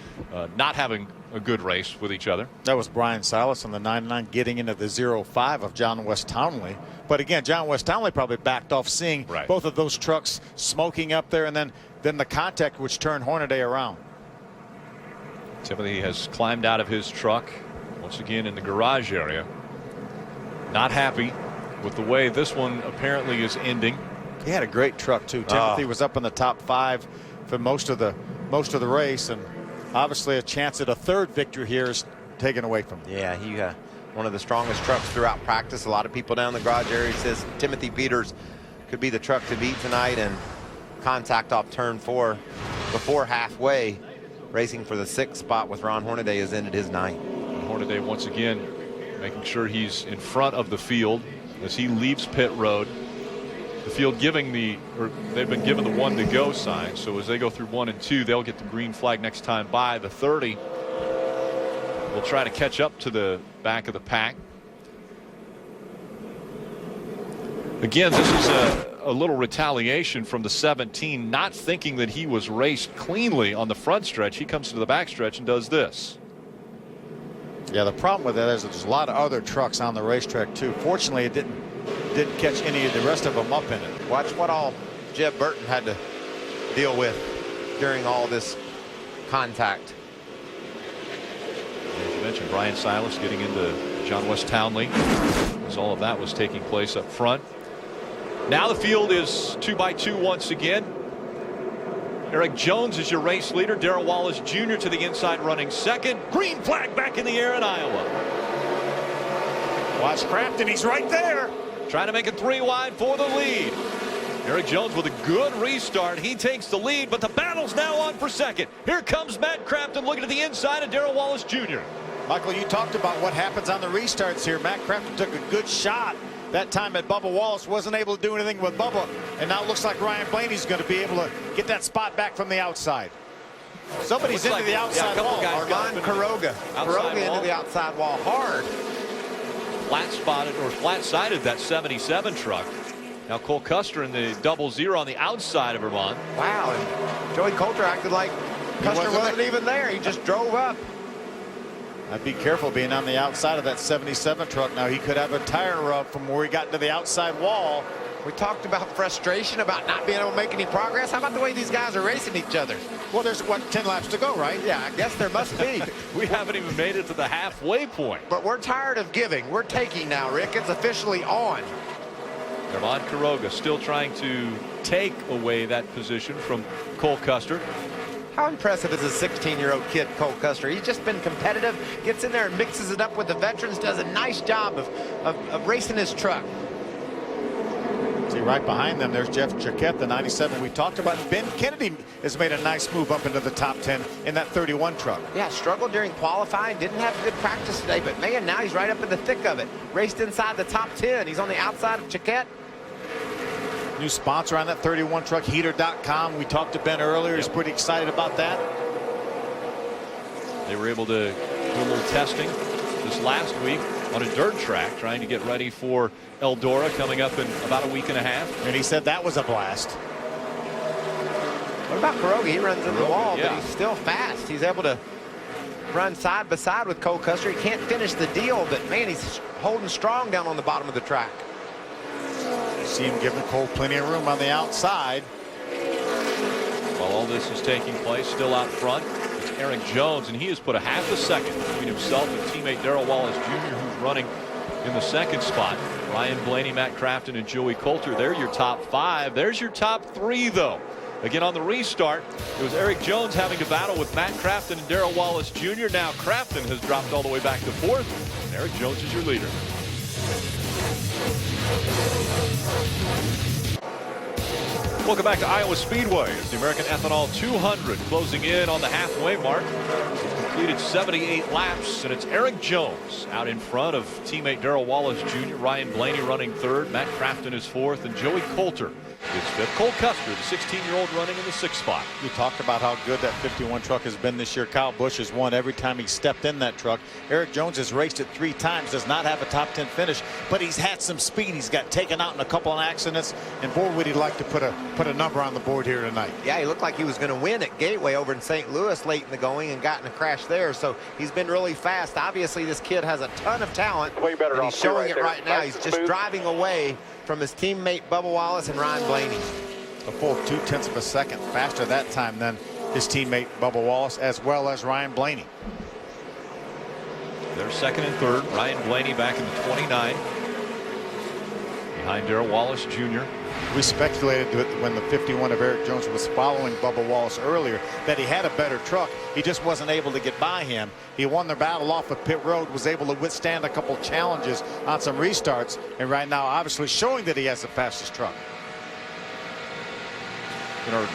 not having a good race with each other. That was Brian Silas on the 99 getting into the 05 of John West Townley. But again, John West Townley probably backed off seeing both of those trucks smoking up there, and then the contact which turned Hornaday around. Timothy has climbed out of his truck once again in the garage area. Not happy with the way this one apparently is ending. He had a great truck too. Timothy was up in the top 5 for most of the race, and obviously a chance at a third victory here is taken away from him. Yeah, he one of the strongest trucks throughout practice. A lot of people down the garage area says Timothy Peters could be the truck to beat tonight, and contact off turn 4 before halfway, racing for the 6th spot with Ron Hornaday has ended his night. And Hornaday once again making sure he's in front of the field as he leaves pit road. The field they've been given the 1 to go sign, so as they go through 1 and 2, they'll get the green flag next time by. The 30 will try to catch up to the back of the pack. Again, this is a little retaliation from the 17, not thinking that he was raced cleanly on the front stretch. He comes to the back stretch and does this. Yeah, the problem with that is there's a lot of other trucks on the racetrack too. Fortunately, it didn't catch any of the rest of them up in it. Watch what all Jeb Burton had to deal with during all this contact. As you mentioned, Brian Silas getting into John West Townley as all of that was taking place up front. Now the field is 2 by 2 once again. Eric Jones is your race leader. Darrell Wallace Jr. to the inside running second. Green flag back in the air in Iowa. Watch Crampton, he's right there. Trying to make it 3 wide for the lead. Eric Jones with a good restart. He takes the lead, but the battle's now on for second. Here comes Matt Crampton looking at the inside of Darrell Wallace Jr. Michael, you talked about what happens on the restarts here. Matt Crampton took a good shot that time at Bubba Wallace, wasn't able to do anything with Bubba, and now it looks like Ryan Blaney's going to be able to get that spot back from the outside. Somebody's into the outside wall. Armand Quiroga. Quiroga into the outside wall hard. Flat-spotted or flat-sided that 77 truck. Now Cole Custer in the 00 on the outside of Vermont. Wow, and Joey Coulter acted like Custer wasn't even there. He just drove up. I'd be careful being on the outside of that 77 truck. Now he could have a tire rub from where he got to the outside wall. We talked about frustration, about not being able to make any progress. How about the way these guys are racing each other? Well, there's, what, 10 laps to go, right? Yeah, I guess there must be. We haven't even made it to the halfway point. But we're tired of giving. We're taking now, Rick. It's officially on. Armand Quiroga still trying to take away that position from Cole Custer. How impressive is a 16-year-old kid, Cole Custer? He's just been competitive, gets in there and mixes it up with the veterans, does a nice job of racing his truck. See, right behind them, there's Jeff Chiquette, the 97 we talked about. Ben Kennedy has made a nice move up into the top 10 in that 31 truck. Yeah, struggled during qualifying, didn't have good practice today, but man, now he's right up in the thick of it. Raced inside the top 10. He's on the outside of Chiquette. New sponsor on that 31 truck, heater.com. We talked to Ben earlier. He's pretty excited about that. They were able to do a little testing this last week on a dirt track, trying to get ready for Eldora coming up in about a week and a half. And he said that was a blast. What about Quiroga? He runs in the wall, yeah, but he's still fast. He's able to run side by side with Cole Custer. He can't finish the deal, but man, he's holding strong down on the bottom of the track. You see him giving Cole plenty of room on the outside. While all this is taking place, still out front, it's Eric Jones, and he has put a half a second between himself and teammate Darrell Wallace Jr., who's running in the second spot. Ryan Blaney, Matt Crafton, and Joey Coulter, they're your top 5. There's your top 3, though. Again, on the restart, it was Eric Jones having to battle with Matt Crafton and Darrell Wallace Jr. Now Crafton has dropped all the way back to 4th, and Eric Jones is your leader. Welcome back to Iowa Speedway. It's the American Ethanol 200 closing in on the halfway mark. He's completed 78 laps, and it's Eric Jones out in front of teammate Darrell Wallace Jr., Ryan Blaney running 3rd, Matt Crafton is 4th, and Joey Coulter is 5th. Cole Custer, the 16-year-old, running in the 6th spot. We talked about how good that 51 truck has been this year. Kyle Busch has won every time he stepped in that truck. Eric Jones has raced it 3 times, does not have a top 10 finish, but he's had some speed. He's got taken out in a couple of accidents, and boy, would he like to put a number on the board here tonight. Yeah, he looked like he was going to win at Gateway over in St. Louis late in the going and got in a crash there, so he's been really fast. Obviously, this kid has a ton of talent, and he's showing it right now. He's just driving away from his teammate Bubba Wallace and Ryan Blaney. A full 0.2 of a second faster that time than his teammate Bubba Wallace, as well as Ryan Blaney. They're 2nd and 3rd. Ryan Blaney back in the 29. Behind Darrell Wallace Jr. We speculated when the 51 of Eric Jones was following Bubba Wallace earlier that he had a better truck. He just wasn't able to get by him. He won the battle off of pit road, was able to withstand a couple challenges on some restarts, and right now obviously showing that he has the fastest truck. In our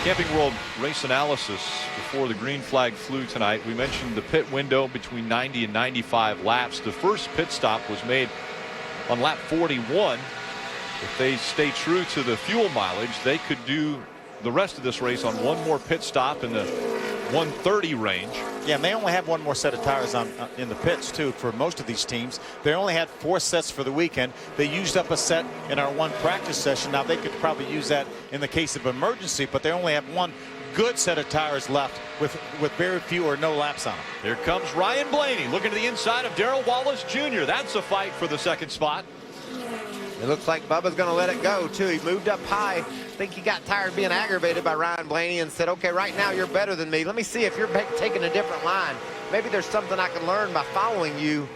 Camping World race analysis before the green flag flew tonight, we mentioned the pit window between 90 and 95 laps. The first pit stop was made on lap 41. If they stay true to the fuel mileage, they could do the rest of this race on one more pit stop in the 130 range. Yeah, and they only have one more set of tires on in the pits too for most of these teams. They only had 4 sets for the weekend. They used up a set in our one practice session. Now they could probably use that in the case of emergency, but they only have one good set of tires left with very few or no laps on them. Here comes Ryan Blaney looking to the inside of Darrell Wallace Jr. That's a fight for the 2nd spot. It looks like Bubba's going to let it go, too. He moved up high. I think he got tired of being aggravated by Ryan Blaney and said, okay, right now you're better than me. Let me see if you're taking a different line. Maybe there's something I can learn by following you,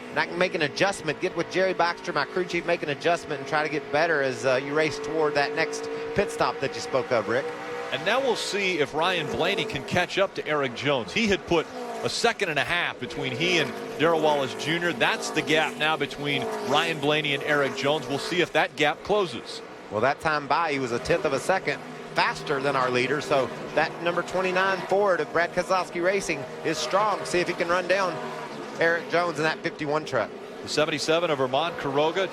and I can make an adjustment. Get with Jerry Baxter, my crew chief, make an adjustment and try to get better as you race toward that next pit stop that you spoke of, Rick. And now we'll see if Ryan Blaney can catch up to Eric Jones. He had put a 2.5 seconds between he and Darrell Wallace Jr. That's the gap now between Ryan Blaney and Eric Jones. We'll see if that gap closes. Well, that time by, he was a 1/10 of a second faster than our leader. So that number 29 Ford of Brad Keselowski Racing is strong. See if he can run down Eric Jones in that 51 truck. The 77 of Armand Quiroga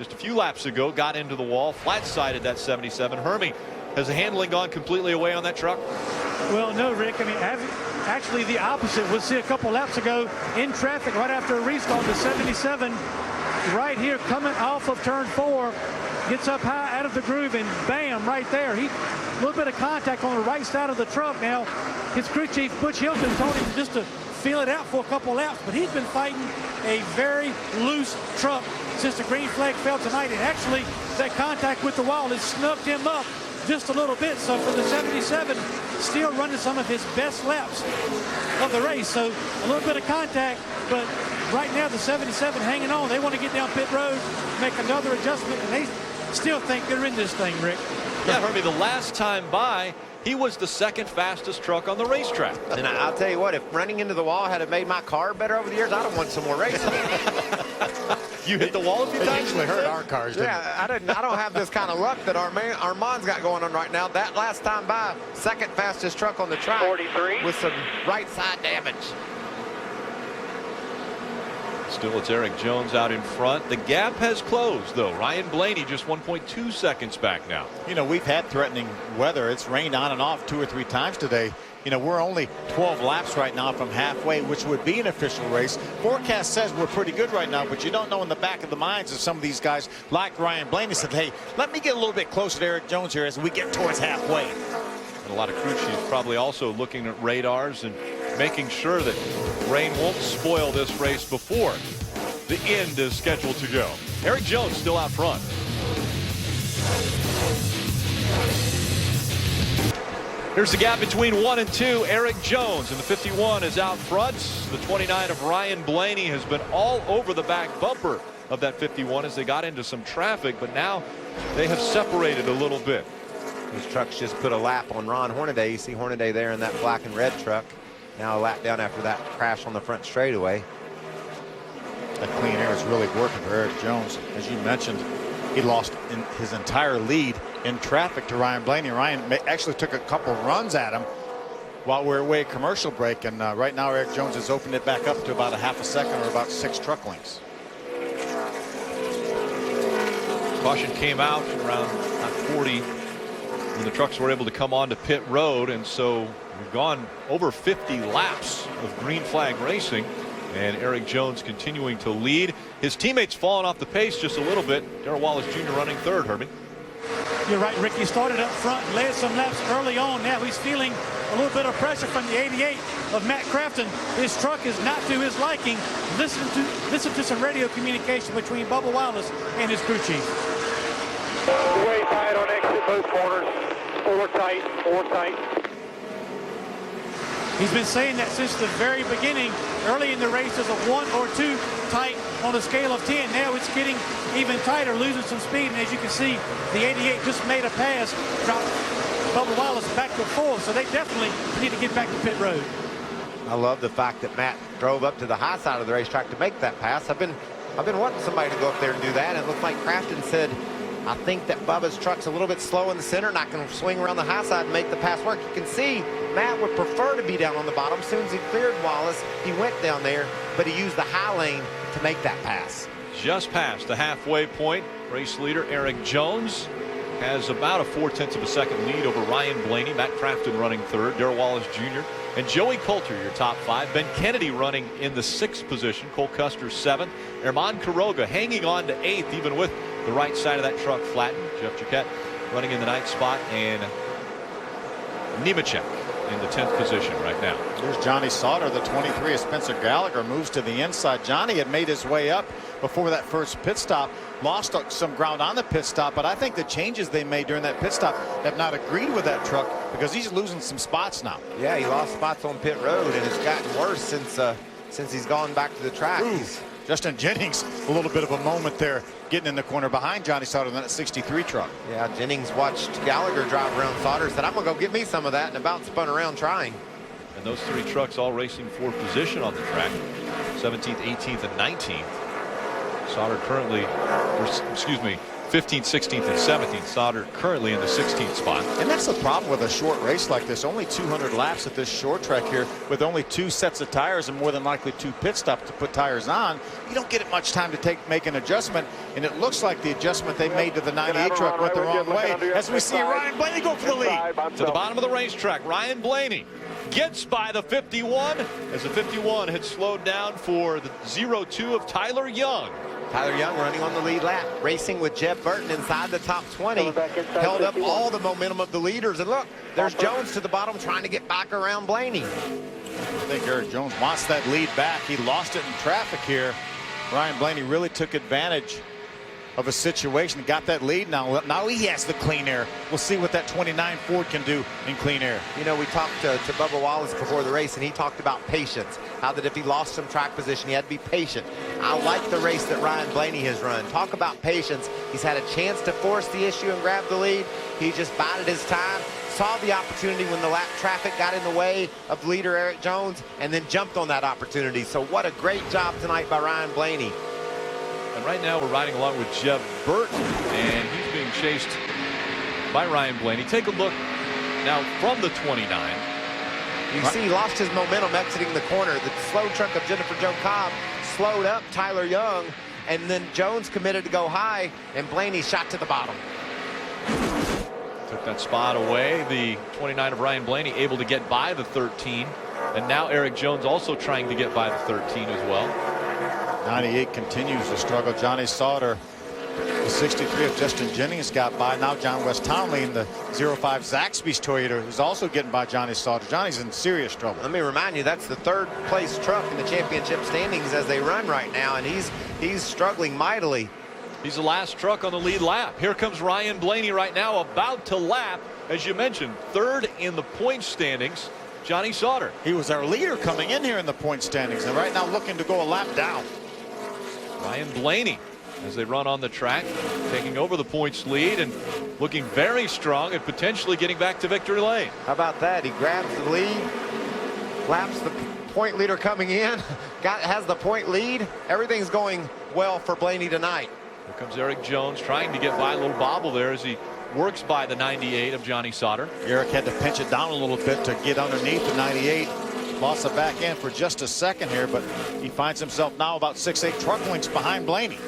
just a few laps ago got into the wall, flat-sided that 77. Hermie, has the handling gone completely away on that truck? Well, no, Rick. I mean, actually the opposite. We'll see a couple laps ago in traffic right after a restart. The 77 right here coming off of turn 4 gets up high out of the groove, and bam, right there. A little bit of contact on the right side of the truck. Now, his crew chief, Butch Hilton, told him just to feel it out for a couple laps, but he's been fighting a very loose truck since the green flag fell tonight, and actually that contact with the wall has snugged him up just a little bit. So for the 77, still running some of his best laps of the race. So a little bit of contact, but right now the 77 hanging on. They want to get down pit road, make another adjustment, and they still think they're in this thing, Rick. Yeah, Hermie, the last time by, he was the second fastest truck on the racetrack. And I'll tell you what, if running into the wall had made my car better over the years, I'd have won some more races. You hit the wall a few It times? actually hurt our cars, didn't it? Yeah, I don't have this kind of luck that Armand's got going on right now. That last time by, second fastest truck on the track 43. with some right side damage. Still, it's Eric Jones out in front. The gap has closed, though. Ryan Blaney just 1.2 seconds back now. You know, we've had threatening weather. It's rained on and off 2 or 3 times today. You know, we're only 12 laps right now from halfway, which would be an official race. Forecast says we're pretty good right now, but you don't know in the back of the minds of some of these guys like Ryan Blaney said, hey, let me get a little bit closer to Eric Jones here as we get towards halfway. And a lot of crew chiefs probably also looking at radars and making sure that rain won't spoil this race before the end is scheduled to go. Eric Jones still out front. Here's the gap between 1 and 2. Eric Jones in the 51 is out front. The 29 of Ryan Blaney has been all over the back bumper of that 51 as they got into some traffic, but now they have separated a little bit. These trucks just put a lap on Ron Hornaday. You see Hornaday there in that black and red truck. Now a lap down after that crash on the front straightaway. That clean air is really working for Eric Jones. As you mentioned, he lost his entire lead in traffic to Ryan Blaney. Ryan actually took a couple runs at him while we're away at commercial break, and right now Eric Jones has opened it back up to about a half a second or about 6 truck lengths. Caution came out around 40 when the trucks were able to come onto pit road, and so we've gone over 50 laps of green flag racing, and Eric Jones continuing to lead. His teammates falling off the pace just a little bit. Darrell Wallace Jr. running third, Herbie. You're right, Rick. He started up front, led some laps early on. Now he's feeling a little bit of pressure from the 88 of Matt Crafton. His truck is not to his liking. Listen to some radio communication between Bubba Wallace and his crew chief. Way tight on exit, both corners. 4 tight, 4 tight. He's been saying that since the very beginning. Early in the race, there's a 1 or 2 tight on a scale of 10. Now it's getting even tighter, losing some speed. And as you can see, the 88 just made a pass, dropped Bubba Wallace back to 4. So they definitely need to get back to pit road. I love the fact that Matt drove up to the high side of the racetrack to make that pass. I've been wanting somebody to go up there and do that. And it looked like Crafton said, I think that Bubba's truck's a little bit slow in the center, and I can swing around the high side and make the pass work. You can see Matt would prefer to be down on the bottom. As soon as he cleared Wallace, he went down there, but he used the high lane to make that pass. Just past the halfway point, race leader Eric Jones has about a 0.4 of a second lead over Ryan Blaney. Matt Crafton running third, Darrell Wallace Jr. and Joey Coulter, your top 5. Ben Kennedy running in the 6th position. Cole Custer 7th. Herman Quiroga hanging on to 8th, even with the right side of that truck flattened. Jeff Jaquette running in the 9th spot, and Nemechek in the 10th position right now. There's Johnny Sauter, the 23 of Spencer Gallagher, moves to the inside. Johnny had made his way up before that first pit stop, lost some ground on the pit stop, but I think the changes they made during that pit stop have not agreed with that truck because he's losing some spots now. Yeah, he lost spots on pit road, and it's gotten worse since he's gone back to the track. Justin Jennings, a little bit of a moment there, getting in the corner behind Johnny Sauter in that 63 truck. Yeah, Jennings watched Gallagher drive around Sauter, said, I'm going to go get me some of that, and about spun around trying. And those 3 trucks all racing for position on the track, 17th, 18th, and 19th. Sauter currently, 15th, 16th, and 17th. Sauter currently in the 16th spot. And that's the problem with a short race like this. Only 200 laps at this short track here with only 2 sets of tires and more than likely 2 pit stops to put tires on. You don't get much time to make an adjustment, and it looks like the adjustment they made to the 98 truck went the wrong way as we see Ryan Blaney go for the lead. To the bottom of the racetrack, Ryan Blaney gets by the 51 as the 51 had slowed down for the 0-2 of Tyler Young. Tyler Young running on the lead lap, racing with Jeb Burton inside the top 20, held up all the momentum of the leaders. And look, there's Jones to the bottom trying to get back around Blaney. I think Eric Jones wants that lead back. He lost it in traffic here. Ryan Blaney really took advantage of a situation, got that lead. Now he has the clean air. We'll see what that 29 Ford can do in clean air. You know, we talked to Bubba Wallace before the race, and he talked about patience, how that if he lost some track position, he had to be patient. I like the race that Ryan Blaney has run. Talk about patience. He's had a chance to force the issue and grab the lead. He just bided his time, saw the opportunity when the lap traffic got in the way of leader Eric Jones, and then jumped on that opportunity. So what a great job tonight by Ryan Blaney. And right now we're riding along with Jeb Burton, and he's being chased by Ryan Blaney. Take a look now from the 29. You see he lost his momentum exiting the corner. The slow truck of Jennifer Jo Cobb slowed up Tyler Young, and then Jones committed to go high, and Blaney shot to the bottom. Took that spot away. The 29 of Ryan Blaney able to get by the 13, and now Eric Jones also trying to get by the 13 as well. 98 continues to struggle. Johnny Sauter, the 63 of Justin Jennings got by. Now John West Townley in the 05 Zaxby's Toyota is also getting by Johnny Sauter. Johnny's in serious trouble. Let me remind you, that's the 3rd place truck in the championship standings as they run right now, and he's struggling mightily. He's the last truck on the lead lap. Here comes Ryan Blaney right now, about to lap, as you mentioned, 3rd in the point standings. Johnny Sauter. He was our leader coming in here in the point standings, and right now looking to go a lap down. Ryan Blaney, as they run on the track, taking over the points lead and looking very strong and potentially getting back to victory lane. How about that? He grabs the lead, laps the point leader coming in, has the point lead. Everything's going well for Blaney tonight. Here comes Eric Jones trying to get by, a little bobble there as he works by the 98 of Johnny Sauter. Eric had to pinch it down a little bit to get underneath the 98. Lost the back end for just a second here, but he finds himself now about 6-8 truck lengths behind Blaney.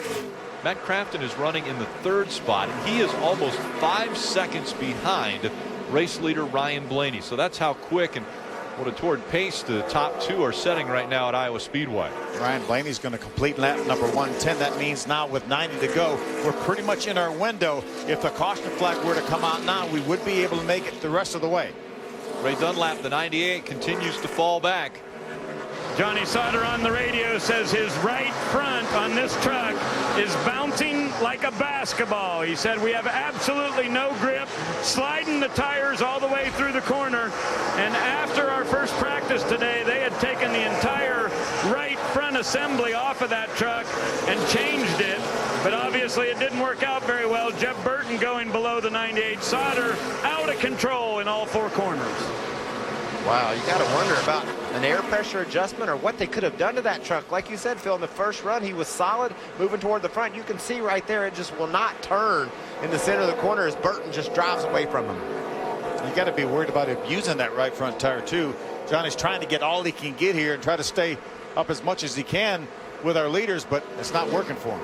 Matt Crafton is running in the 3rd spot, and he is almost 5 seconds behind race leader Ryan Blaney. So that's how quick and what a torrid pace the top 2 are setting right now at Iowa Speedway. Ryan Blaney's going to complete lap number 110. That means now with 90 to go, we're pretty much in our window. If the caution flag were to come out now, we would be able to make it the rest of the way. Ray Dunlap, the 98, continues to fall back. Johnny Sauter on the radio says his right front on this truck is bouncing like a basketball. He said we have absolutely no grip, sliding the tires all the way through the corner. And after our first practice today, they had taken the entire right front assembly off of that truck and changed it. But obviously it didn't work out very well. Jeb Burton going below the 98. Sauter out of control in all 4 corners. Wow, you got to wonder about an air pressure adjustment or what they could have done to that truck. Like you said, Phil, in the first run, he was solid, moving toward the front. You can see right there, it just will not turn in the center of the corner as Burton just drives away from him. You got to be worried about him using that right front tire, too. Johnny's trying to get all he can get here and try to stay up as much as he can with our leaders, but it's not working for him.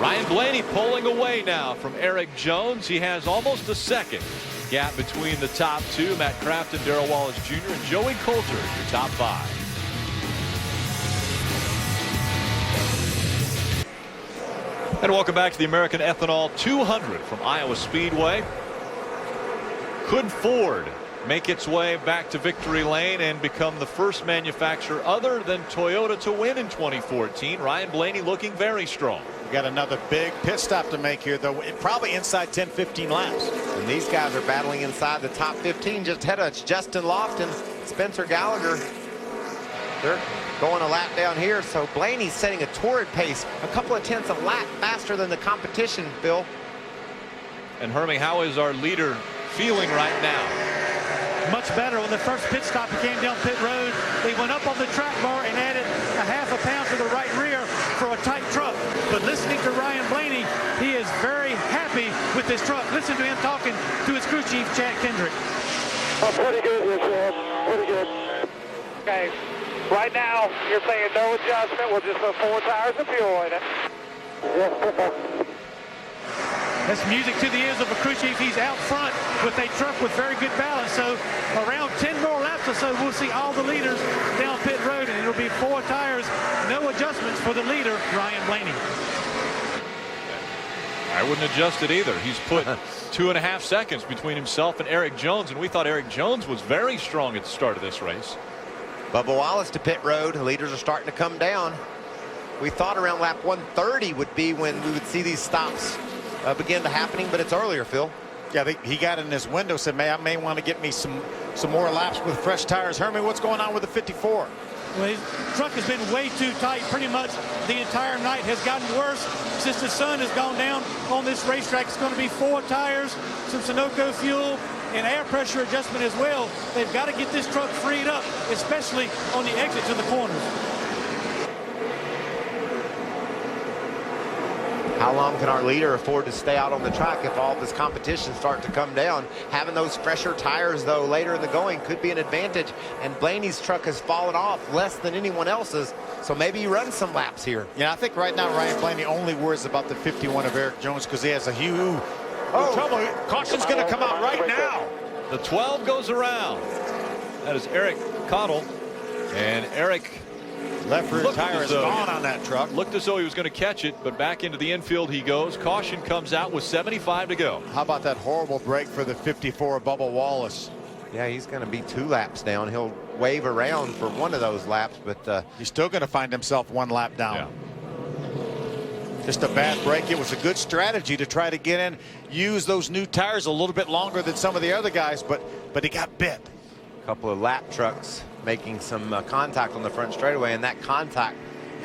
Ryan Blaney pulling away now from Eric Jones. He has almost a second gap between the top 2. Matt Crafton, Darrell Wallace Jr., and Joey Coulter, your top 5. And welcome back to the American Ethanol 200 from Iowa Speedway. Could Ford make its way back to victory lane and become the first manufacturer other than Toyota to win in 2014? Ryan Blaney looking very strong. We got another big pit stop to make here, though, probably inside 10-15 laps. And these guys are battling inside the top 15 just ahead of us. Justin Lofton, Spencer Gallagher. They're going a lap down here, so Blaney's setting a torrid pace, a couple of tenths a lap faster than the competition, Bill. And Hermie, how is our leader feeling right now? Much better. On the first pit stop, he came down pit road. He went up on the track bar and added a half a pound to the right rear for a tight truck. But listening to Ryan Blaney, he is this truck. Listen to him talking to his crew chief, Chad Kendrick. Oh, pretty good here, Chad. Pretty good. Okay. Right now, you're saying no adjustment. We'll just put 4 tires of fuel in it. That's music to the ears of a crew chief. He's out front with a truck with very good balance. So around 10 more laps or so, we'll see all the leaders down pit road, and it'll be 4 tires, no adjustments for the leader, Ryan Blaney. I wouldn't adjust it either. He's put 2.5 seconds between himself and Eric Jones, and we thought Eric Jones was very strong at the start of this race. Bubba Wallace to pit road. The leaders are starting to come down. We thought around lap 130 would be when we would see these stops begin to happening, but it's earlier, Phil. Yeah, he got in his window, said, "Man, I may want to get me some more laps with fresh tires." Hermie, what's going on with the 54? Well, his truck has been way too tight pretty much the entire night. Has gotten worse since the sun has gone down on this racetrack. It's going to be 4 tires, some Sunoco fuel, and air pressure adjustment as well. They've got to get this truck freed up, especially on the exit to the corners. How long can our leader afford to stay out on the track if all this competition starts to come down? Having those fresher tires, though, later in the going could be an advantage. And Blaney's truck has fallen off less than anyone else's, so maybe he runs some laps here. Yeah, I think right now Ryan Blaney only worries about the 51 of Eric Jones because he has a huge trouble. Caution's going to come out right now. The 12 goes around. That is Eric Cottle, and Eric left rear tire is gone on that truck. Looked as though he was going to catch it, but back into the infield he goes. Caution comes out with 75 to go. How about that horrible break for the 54 Bubba Wallace? Yeah, he's going to be 2 laps down. He'll wave around for one of those laps, but he's still going to find himself 1 lap down. Yeah. Just a bad break. It was a good strategy to try to get in, use those new tires a little bit longer than some of the other guys, but he got bit. A couple of lap trucks making some contact on the front straightaway, and that contact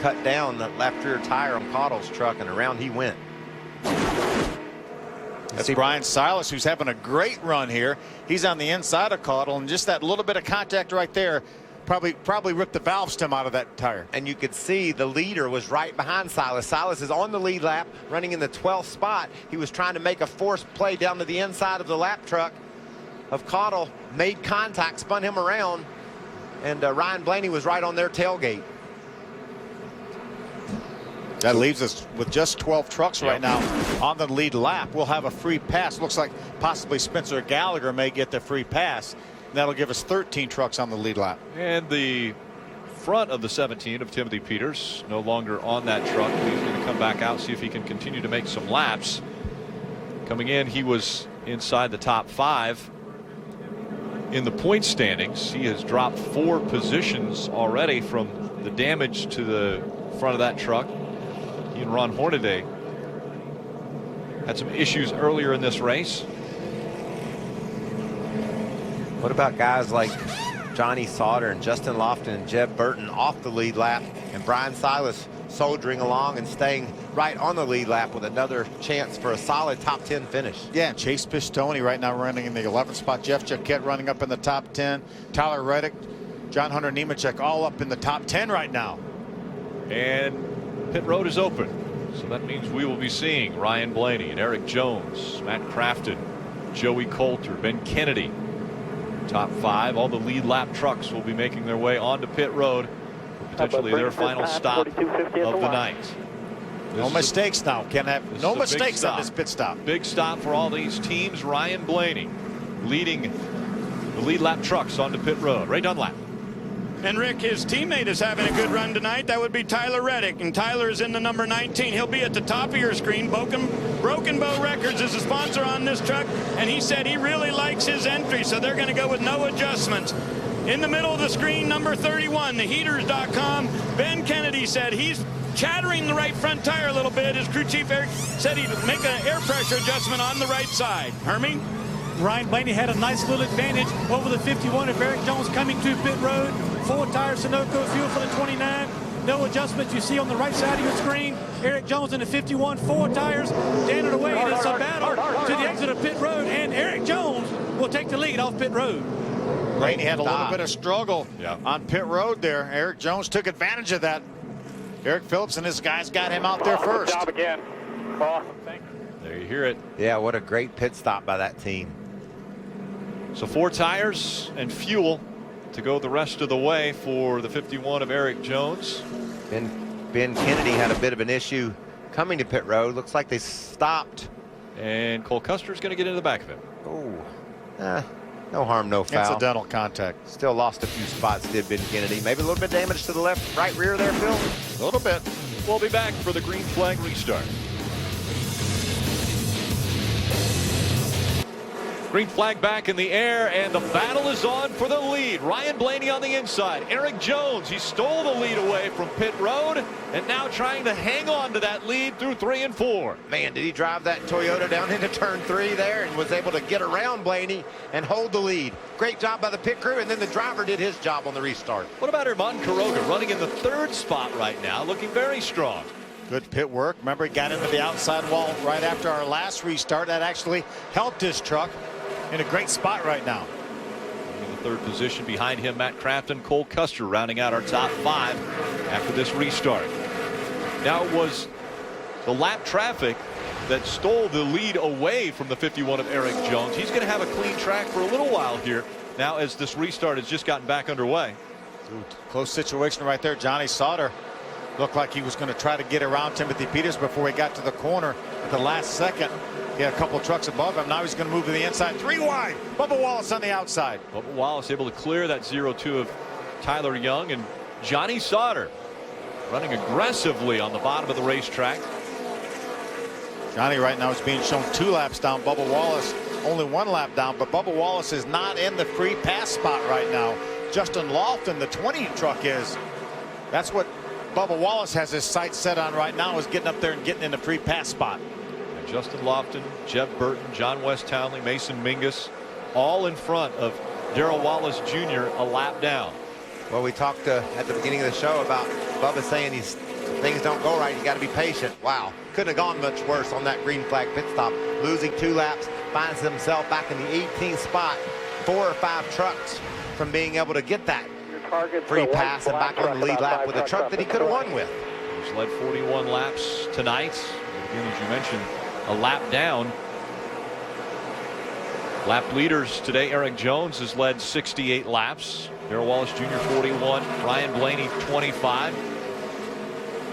cut down the left rear tire on Cottle's truck, and around he went. That's Brian Silas, who's having a great run here. He's on the inside of Cottle, and just that little bit of contact right there probably ripped the valve stem out of that tire. And you could see the leader was right behind Silas. Silas is on the lead lap, running in the 12th spot. He was trying to make a forced play down to the inside of the lap truck of Cottle, made contact, spun him around, and Ryan Blaney was right on their tailgate. That leaves us with just 12 trucks right now on the lead lap. We'll have a free pass. Looks like possibly Spencer Gallagher may get the free pass. That'll give us 13 trucks on the lead lap. And the front of the 17 of Timothy Peters no longer on that truck. He's going to come back out, see if he can continue to make some laps. Coming in, he was inside the top 5 in the point standings. He has dropped 4 positions already from the damage to the front of that truck. He and Ron Hornaday had some issues earlier in this race. What about guys like Johnny Sauter and Justin Lofton and Jeb Burton off the lead lap, and Brian Silas soldiering along and staying right on the lead lap with another chance for a solid top 10 finish? Yeah, Chase Pistone right now running in the 11th spot. Jeff Jacquet running up in the top 10. Tyler Reddick, John Hunter Nemechek all up in the top 10 right now. And pit road is open, so that means we will be seeing Ryan Blaney and Eric Jones, Matt Crafton, Joey Coulter, Ben Kennedy. Top 5. All the lead lap trucks will be making their way onto pit road for potentially their final stop of the night. No mistakes now. Can't have no mistakes on this pit stop. Big stop for all these teams. Ryan Blaney leading the lead lap trucks onto pit road. Ray Dunlap. And Rick, his teammate is having a good run tonight. That would be Tyler Reddick, and Tyler is in the number 19. He'll be at the top of your screen. Broken Bow Records is a sponsor on this truck, and he said he really likes his entry, so they're going to go with no adjustments. In the middle of the screen, number 31, theheaters.com. Ben Kennedy said he's chattering the right front tire a little bit. His crew chief Eric said he'd make an air pressure adjustment on the right side. Hermie? Ryan Blaney had a nice little advantage over the 51 of Eric Jones coming to pit road. 4 tires Sunoco fuel for the 29. No adjustments. You see on the right side of your screen, Eric Jones in the 51, 4 tires, down and away. And it's a battle to the exit of pit road, and Eric Jones will take the lead off pit road. Blaney had a little bit of struggle on pit road there. Eric Jones took advantage of that. Eric Phillips and his guys got him out there first. Good job again. Awesome. Thank you. There you hear it. Yeah, what a great pit stop by that team. So 4 tires and fuel to go the rest of the way for the 51 of Eric Jones. Ben Kennedy had a bit of an issue coming to pit road. Looks like they stopped. And Cole Custer's going to get into the back of him. Oh, no harm, no foul. Incidental contact. Still lost a few spots, did Ben Kennedy. Maybe a little bit damage to the left, right rear there, Phil? A little bit. We'll be back for the green flag restart. Green flag back in the air, and the battle is on for the lead. Ryan Blaney on the inside. Eric Jones, he stole the lead away from pit road, and now trying to hang on to that lead through 3 and 4. Man, did he drive that Toyota down into turn 3 there and was able to get around Blaney and hold the lead. Great job by the pit crew, and then the driver did his job on the restart. What about Herman Quiroga running in the 3rd spot right now, looking very strong? Good pit work. Remember, he got into the outside wall right after our last restart. That actually helped his truck. In a great spot right now. In the 3rd position behind him, Matt Crafton, Cole Custer rounding out our top 5 after this restart. Now it was the lap traffic that stole the lead away from the 51 of Eric Jones. He's going to have a clean track for a little while here now as this restart has just gotten back underway. Ooh, close situation right there. Johnny Sauter looked like he was going to try to get around Timothy Peters before he got to the corner at the last second. He had a couple of trucks above him. Now he's going to move to the inside. 3 wide. Bubba Wallace on the outside. Bubba Wallace able to clear that 0-2 of Tyler Young, and Johnny Sauter running aggressively on the bottom of the racetrack. Johnny right now is being shown 2 laps down. Bubba Wallace only 1 lap down, but Bubba Wallace is not in the free pass spot right now. Justin Lofton, the 20 truck, is. That's what Bubba Wallace has his sights set on right now, is getting up there and getting in the free pass spot. Justin Lofton, Jeb Burton, John West Townley, Mason Mingus, all in front of Darrell Wallace Jr. a lap down. Well, we talked at the beginning of the show about Bubba saying things don't go right, you got to be patient. Wow, couldn't have gone much worse on that green flag pit stop. Losing 2 laps, finds himself back in the 18th spot. 4 or 5 trucks from being able to get that free pass and back on the lead lap with a truck that he could have won with. He's led 41 laps tonight. Again, as you mentioned, a lap down. Lap leaders today, Eric Jones has led 68 laps. Darrell Wallace Jr. 41. Ryan Blaney 25.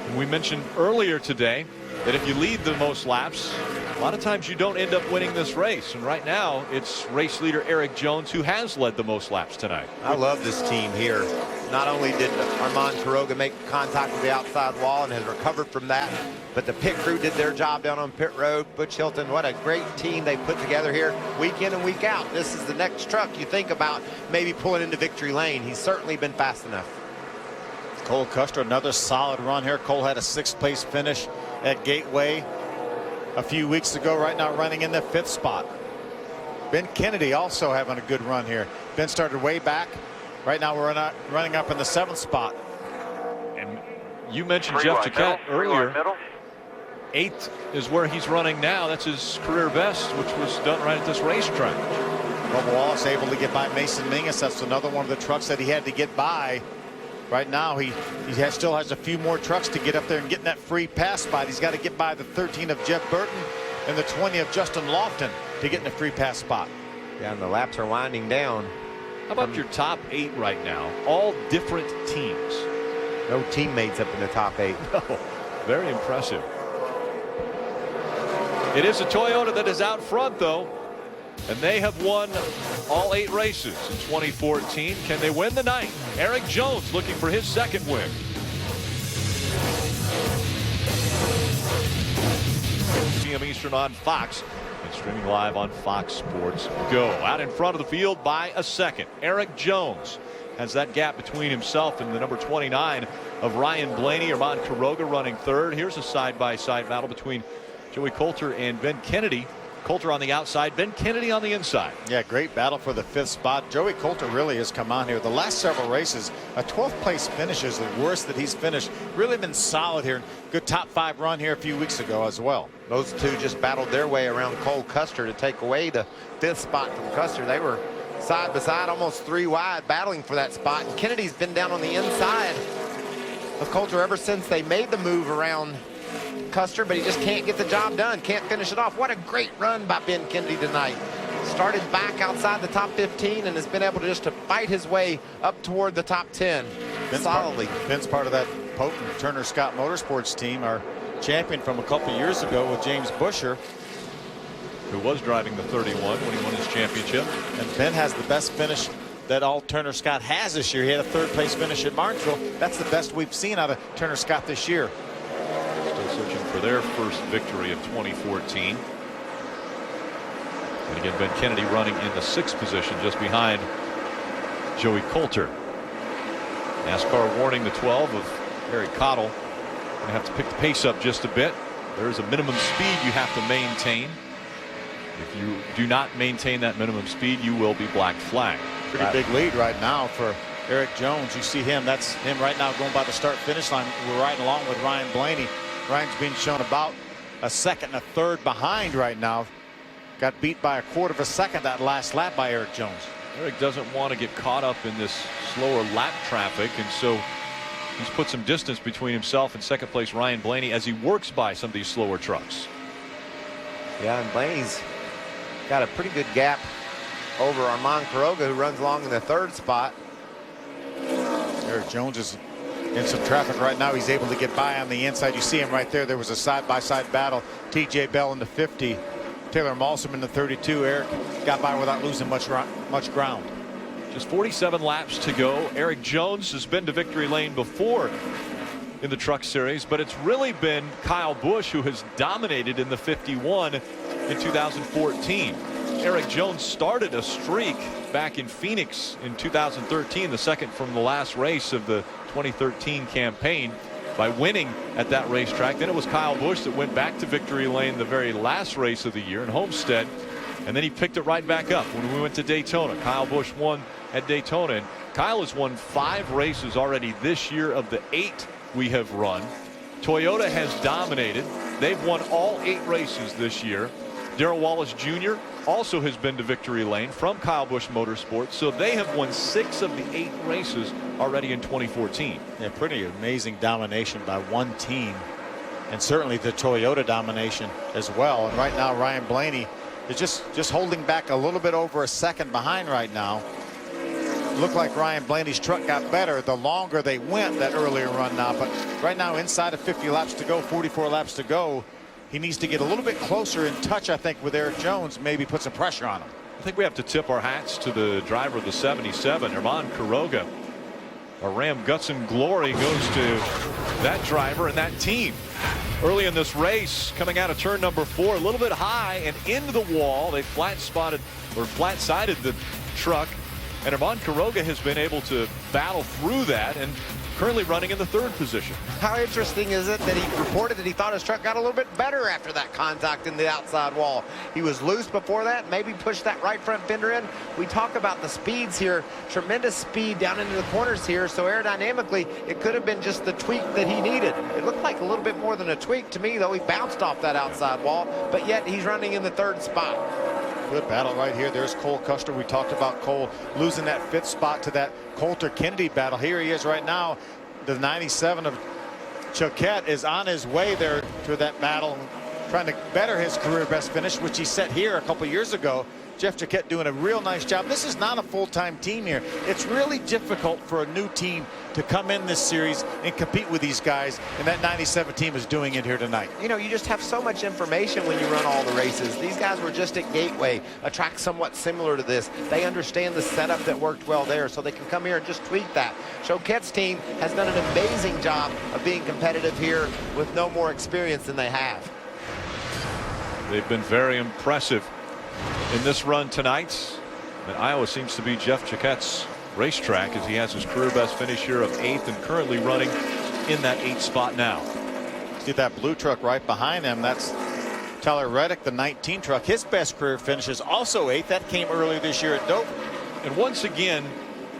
And we mentioned earlier today that if you lead the most laps, a lot of times you don't end up winning this race. And right now it's race leader Eric Jones who has led the most laps tonight. I love this team here. Not only did Herman Quiroga make contact with the outside wall and has recovered from that, but the pit crew did their job down on pit road. Butch Hilton, what a great team they put together here week in and week out. This is the next truck you think about maybe pulling into victory lane. He's certainly been fast enough. Cole Custer, another solid run here. Cole had a 6th place finish at Gateway a few weeks ago. Right now running in the 5th spot. Ben Kennedy also having a good run here. Ben started way back. Right now we're running up in the 7th spot. And you mentioned Jeff Jaquette earlier. 8th is where he's running now. That's his career best, which was done right at this racetrack. Bubba Wallace able to get by Mason Mingus. That's another one of the trucks that he had to get by. Right now he still has a few more trucks to get up there and get in that free pass spot. He's got to get by the 13 of Jeb Burton and the 20 of Justin Lofton to get in the free pass spot. Yeah, and the laps are winding down. How about your top 8 right now? All different teams. No teammates up in the top 8. No, very impressive. It is a Toyota that is out front, though, and they have won all 8 races in 2014. Can they win the night? Eric Jones looking for his 2nd win. PM Eastern on Fox and streaming live on Fox Sports Go. Out in front of the field by a 2nd. Eric Jones has that gap between himself and the number 29 of Ryan Blaney. Herman Quiroga running 3rd. Here's a side-by-side battle between Joey Coulter and Ben Kennedy. Coulter on the outside, Ben Kennedy on the inside. Yeah, great battle for the 5th spot. Joey Coulter really has come on here. The last several races, a 12th place finish is the worst that he's finished. Really been solid here. Good top 5 run here a few weeks ago as well. Those two just battled their way around Cole Custer to take away the 5th spot from Custer. They were side by side, almost 3 wide, battling for that spot. And Kennedy's been down on the inside of Coulter ever since they made the move around Custer, but he just can't get the job done, can't finish it off. What a great run by Ben Kennedy tonight. Started back outside the top 15 and has been able to just to fight his way up toward the top 10 solidly. Ben's part of that potent Turner Scott Motorsports team, our champion from a couple years ago with James Busher, who was driving the 31 when he won his championship. And Ben has the best finish that all Turner Scott has this year. He had a third place finish at Martinsville. That's the best we've seen out of Turner Scott this year. Still searching for their first victory of 2014. And again, Ben Kennedy running in the 6th position just behind Joey Coulter. NASCAR warning the 12 of Eric Cottle. Going to have to pick the pace up just a bit. There is a minimum speed you have to maintain. If you do not maintain that minimum speed, you will be black flagged. Pretty big lead right now for Eric Jones. You see him. That's him right now going by the start finish line. We're riding along with Ryan Blaney. Ryan's being shown about a second and a third behind right now. Got beat by a quarter of a second that last lap by Eric Jones. Eric doesn't want to get caught up in this slower lap traffic, and so he's put some distance between himself and second place Ryan Blaney as he works by some of these slower trucks. Yeah, and Blaney's got a pretty good gap over Armand Quiroga, who runs along in the 3rd spot. Eric Jones is in some traffic right now. He's able to get by on the inside. You see him right there. There was a side-by-side battle. T.J. Bell in the 50. Taylor Malsom in the 32. Eric got by without losing much ground. Just 47 laps to go. Eric Jones has been to victory lane before in the Truck Series, but it's really been Kyle Busch who has dominated in the 51 in 2014. Eric Jones started a streak back in Phoenix in 2013, the second from the last race of the 2013 campaign, by winning at that racetrack. Then it was Kyle Busch that went back to victory lane the very last race of the year in Homestead, and then he picked it right back up when we went to Daytona. Kyle Busch won at Daytona, and Kyle has won 5 races already this year of the 8 we have run. Toyota has dominated. They've won all 8 races this year. Darrell Wallace Jr. also has been to victory lane from Kyle Busch Motorsports, so they have won 6 of the 8 races already in 2014. Yeah, pretty amazing domination by one team, and certainly the Toyota domination as well. And right now Ryan Blaney is just holding back a little bit over a second behind right now. Looked like Ryan Blaney's truck got better the longer they went that earlier run now, but right now inside of 50 laps to go, 44 laps to go. He needs to get a little bit closer in touch, I think, with Eric Jones, maybe put some pressure on him. I think we have to tip our hats to the driver of the 77, Armand Quiroga. A Ram Guts and Glory goes to that driver and that team. Early in this race, coming out of turn number 4, a little bit high and into the wall. They flat-sided the truck, and Armand Quiroga has been able to battle through that and currently running in the 3rd position. How interesting is it that he reported that he thought his truck got a little bit better after that contact in the outside wall. He was loose before that, maybe pushed that right front fender in. We talk about the speeds here, tremendous speed down into the corners here, so aerodynamically it could have been just the tweak that he needed. It looked like a little bit more than a tweak to me, though. He bounced off that outside wall, but yet he's running in the 3rd spot. Good battle right here. There's Cole Custer. We talked about Cole losing that 5th spot to that Coulter Kennedy battle. Here he is right now. The 97 of Choquette is on his way there to that battle, trying to better his career best finish, which he set here a couple years ago. Jeff Choquette doing a real nice job. This is not a full-time team here. It's really difficult for a new team to come in this series and compete with these guys, and that 97 team is doing it here tonight. You know, you just have so much information when you run all the races. These guys were just at Gateway, a track somewhat similar to this. They understand the setup that worked well there, so they can come here and just tweak that. Choquette's team has done an amazing job of being competitive here with no more experience than they have. They've been very impressive in this run tonight. And Iowa seems to be Jeff Choquette's racetrack, as he has his career best finish here of 8th and currently running in that 8th spot now. See that blue truck right behind him? That's Tyler Reddick, the 19 truck. His best career finish is also 8th. That came earlier this year at Dover. And once again,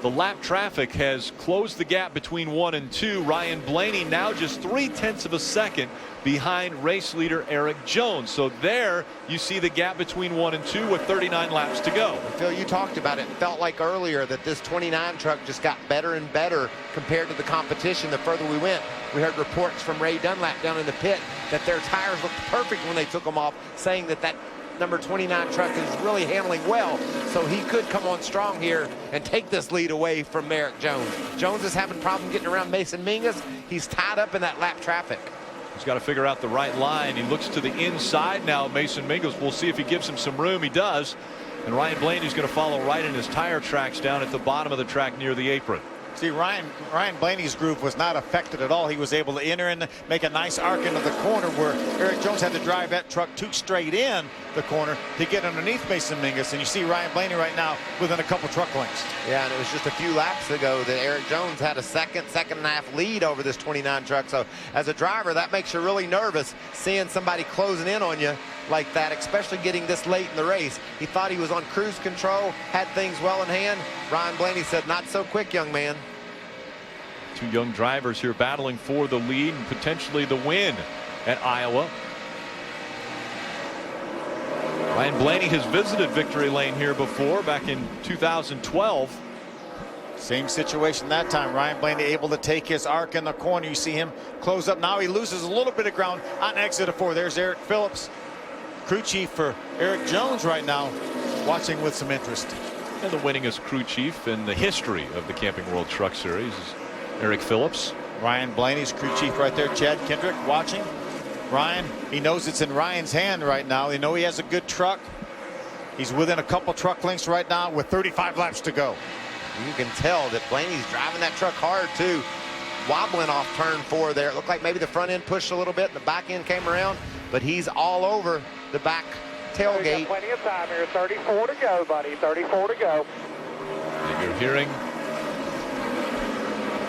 the lap traffic has closed the gap between 1 and 2. Ryan Blaney now just 0.3 of a second behind race leader Eric Jones. So there you see the gap between 1 and 2 with 39 laps to go. Phil, you talked about it. It felt like earlier that this 29 truck just got better and better compared to the competition the further we went. We heard reports from Ray Dunlap down in the pit that their tires looked perfect when they took them off, saying that that number 29 truck is really handling well, so he could come on strong here and take this lead away from Eric Jones. Jones is having problems getting around Mason Mingus. He's tied up in that lap traffic. He's got to figure out the right line. He looks to the inside now. Mason Mingus, we'll see if he gives him some room. He does. And Ryan Blaney's going to follow right in his tire tracks down at the bottom of the track near the apron. See, Ryan Blaney's groove was not affected at all. He was able to enter and make a nice arc into the corner where Eric Jones had to drive that truck too straight in the corner to get underneath Mason Mingus. And you see Ryan Blaney right now within a couple truck lengths. Yeah, and it was just a few laps ago that Eric Jones had a second and a half lead over this 29 truck. So as a driver, that makes you really nervous seeing somebody closing in on you like that, especially getting this late in the race. He thought he was on cruise control, had things well in hand. Ryan Blaney said, not so quick, young man. Two young drivers here battling for the lead and potentially the win at Iowa. Ryan Blaney has visited victory lane here before, back in 2012. Same situation that time. Ryan Blaney able to take his arc in the corner. You see him close up. Now he loses a little bit of ground on exit of 4. There's Eric Phillips, crew chief for Eric Jones right now, watching with some interest. And the winningest crew chief in the history of the Camping World Truck Series is Eric Phillips. Ryan Blaney's crew chief right there, Chad Kendrick, watching. Ryan, he knows it's in Ryan's hand right now. They know he has a good truck. He's within a couple truck lengths right now with 35 laps to go. You can tell that Blaney's driving that truck hard too, wobbling off turn 4 there. It looked like maybe the front end pushed a little bit and the back end came around, but he's all over the back tailgate. We've got plenty of time here. 34 to go, buddy. 34 to go. And you're hearing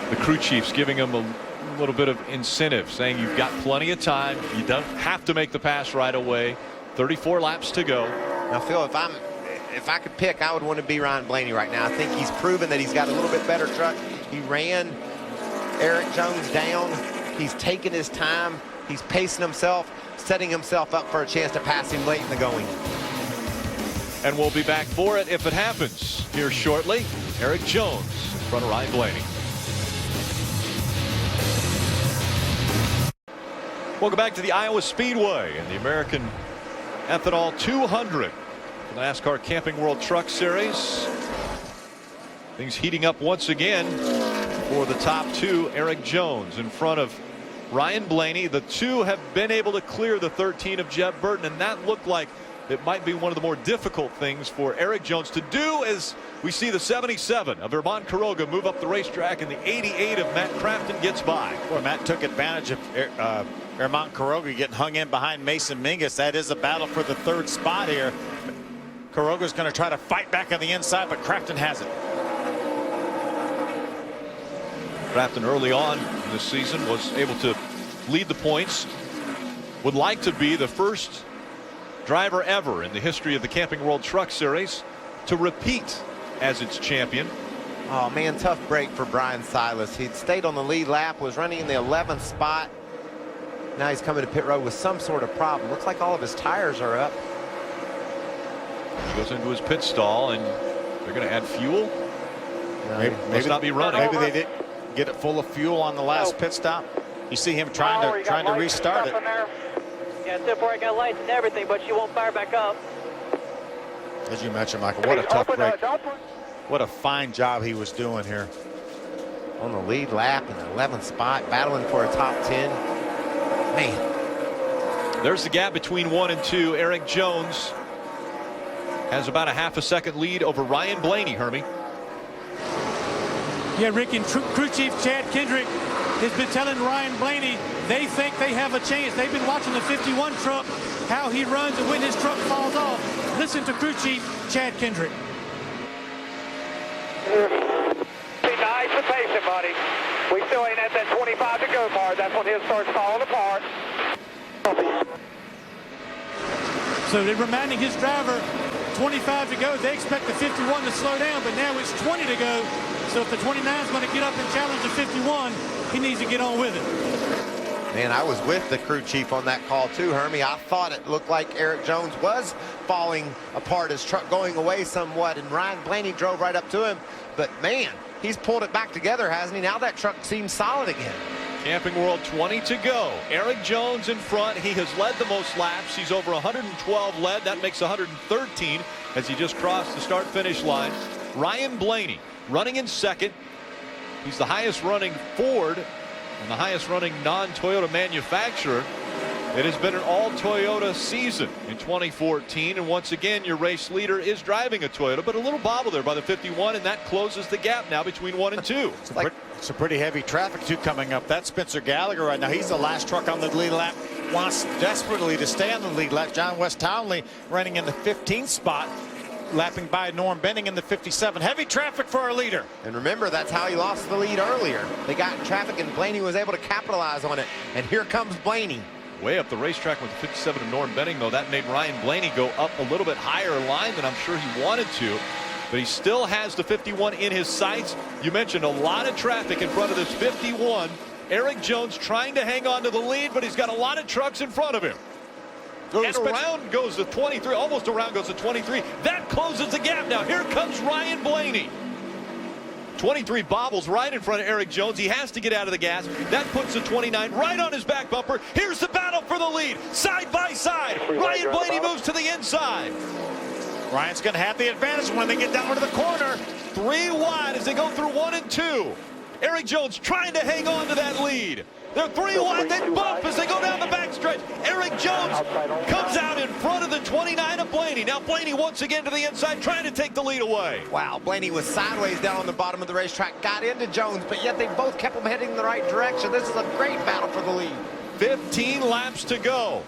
the crew chiefs giving him a little bit of incentive, saying you've got plenty of time. You don't have to make the pass right away. 34 laps to go. Now, Phil, if I could pick, I would want to be Ryan Blaney right now. I think he's proven that he's got a little bit better truck. He ran Eric Jones down. He's taking his time. He's pacing himself, setting himself up for a chance to pass him late in the going. And we'll be back for it if it happens here shortly. Eric Jones in front of Ryan Blaney. Welcome back to the Iowa Speedway and the American Ethanol 200. The NASCAR Camping World Truck Series. Things heating up once again for the top two. Eric Jones in front of Ryan Blaney. The two have been able to clear the 13 of Jeb Burton, and that looked like it might be one of the more difficult things for Eric Jones to do, as we see the 77 of Herman Quiroga move up the racetrack and the 88 of Matt Crafton gets by. Boy, Matt took advantage of Herman Quiroga getting hung in behind Mason Mingus. That is a battle for the 3rd spot here. Quiroga's going to try to fight back on the inside, but Crafton has it. Crafton early on this season was able to lead the points. Would like to be the first driver ever in the history of the Camping World Truck Series to repeat as its champion. Oh man, tough break for Brian Silas. He'd stayed on the lead lap, was running in the 11th spot. Now he's coming to pit road with some sort of problem. Looks like all of his tires are up. He goes into his pit stall and they're going to add fuel. Maybe not be running. Maybe they did get it full of fuel on the last pit stop. You see him trying to restart it. Yeah, except for I got lights and everything, but she won't fire back up. As you mentioned, Michael, what a tough break. What a fine job he was doing here. On the lead lap in the 11th spot, battling for a top 10. Man. There's the gap between 1 and 2. Eric Jones has about a half a second lead over Ryan Blaney, Hermie. Yeah, Rick, and crew chief Chad Kendrick has been telling Ryan Blaney they think they have a chance. They've been watching the 51 truck, how he runs and when his truck falls off. Listen to crew chief Chad Kendrick. Be nice and patient, buddy. We still ain't at that 25 to go part. That's when his starts falling apart. So they're reminding his driver 25 to go. They expect the 51 to slow down, but now it's 20 to go. So if the 29 is going to get up and challenge the 51, he needs to get on with it. Man, I was with the crew chief on that call too, Hermie. I thought it looked like Eric Jones was falling apart, his truck going away somewhat, and Ryan Blaney drove right up to him. But man, he's pulled it back together, hasn't he? Now that truck seems solid again. Camping World 20 to go. Eric Jones in front. He has led the most laps. He's over 112 led. That makes 113 as he just crossed the start-finish line. Ryan Blaney running in second. He's the highest running Ford and the highest running non-Toyota manufacturer. It has been an all-Toyota season in 2014, and once again your race leader is driving a Toyota, but a little bobble there by the 51, and that closes the gap now between 1 and 2. It's a pretty heavy traffic too coming up. That's Spencer Gallagher right now. He's the last truck on the lead lap, wants desperately to stay on the lead lap. John West Townley running in the 15th spot, lapping by Norm Benning in the 57. Heavy traffic for our leader. And remember, that's how he lost the lead earlier. They got in traffic and Blaney was able to capitalize on it. And here comes Blaney. Way up the racetrack with the 57 of Norm Benning, though. That made Ryan Blaney go up a little bit higher line than I'm sure he wanted to. But he still has the 51 in his sights. You mentioned a lot of traffic in front of this 51. Eric Jones trying to hang on to the lead, but he's got a lot of trucks in front of him. And around goes the 23, almost around goes the 23. That closes the gap now. Here comes Ryan Blaney. 23 bobbles right in front of Eric Jones. He has to get out of the gas. That puts the 29 right on his back bumper. Here's the battle for the lead, side by side. Ryan Blaney moves to the inside. Ryan's going to have the advantage when they get down to the corner. 3 wide as they go through 1 and 2. Eric Jones trying to hang on to that lead. They're 3 wide. They bump as they go down the backstretch. Eric Jones comes out in front of the 29 of Blaney. Now Blaney once again to the inside trying to take the lead away. Wow, Blaney was sideways down on the bottom of the racetrack, got into Jones, but yet they both kept him heading in the right direction. This is a great battle for the lead. 15 laps to go.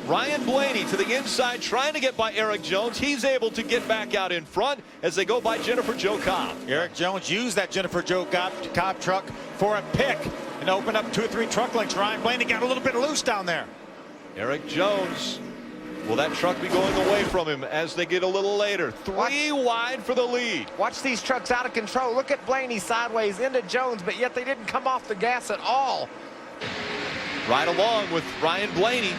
Ryan Blaney to the inside trying to get by Eric Jones. He's able to get back out in front as they go by Jennifer Jo Cobb. Eric Jones used that Jennifer Jo Cobb truck for a pick and opened up 2 or 3 truck lengths. Ryan Blaney got a little bit loose down there. Eric Jones, will that truck be going away from him as they get a little later? 3 wide for the lead. Watch these trucks out of control. Look at Blaney sideways into Jones, but yet they didn't come off the gas at all. Right along with Ryan Blaney.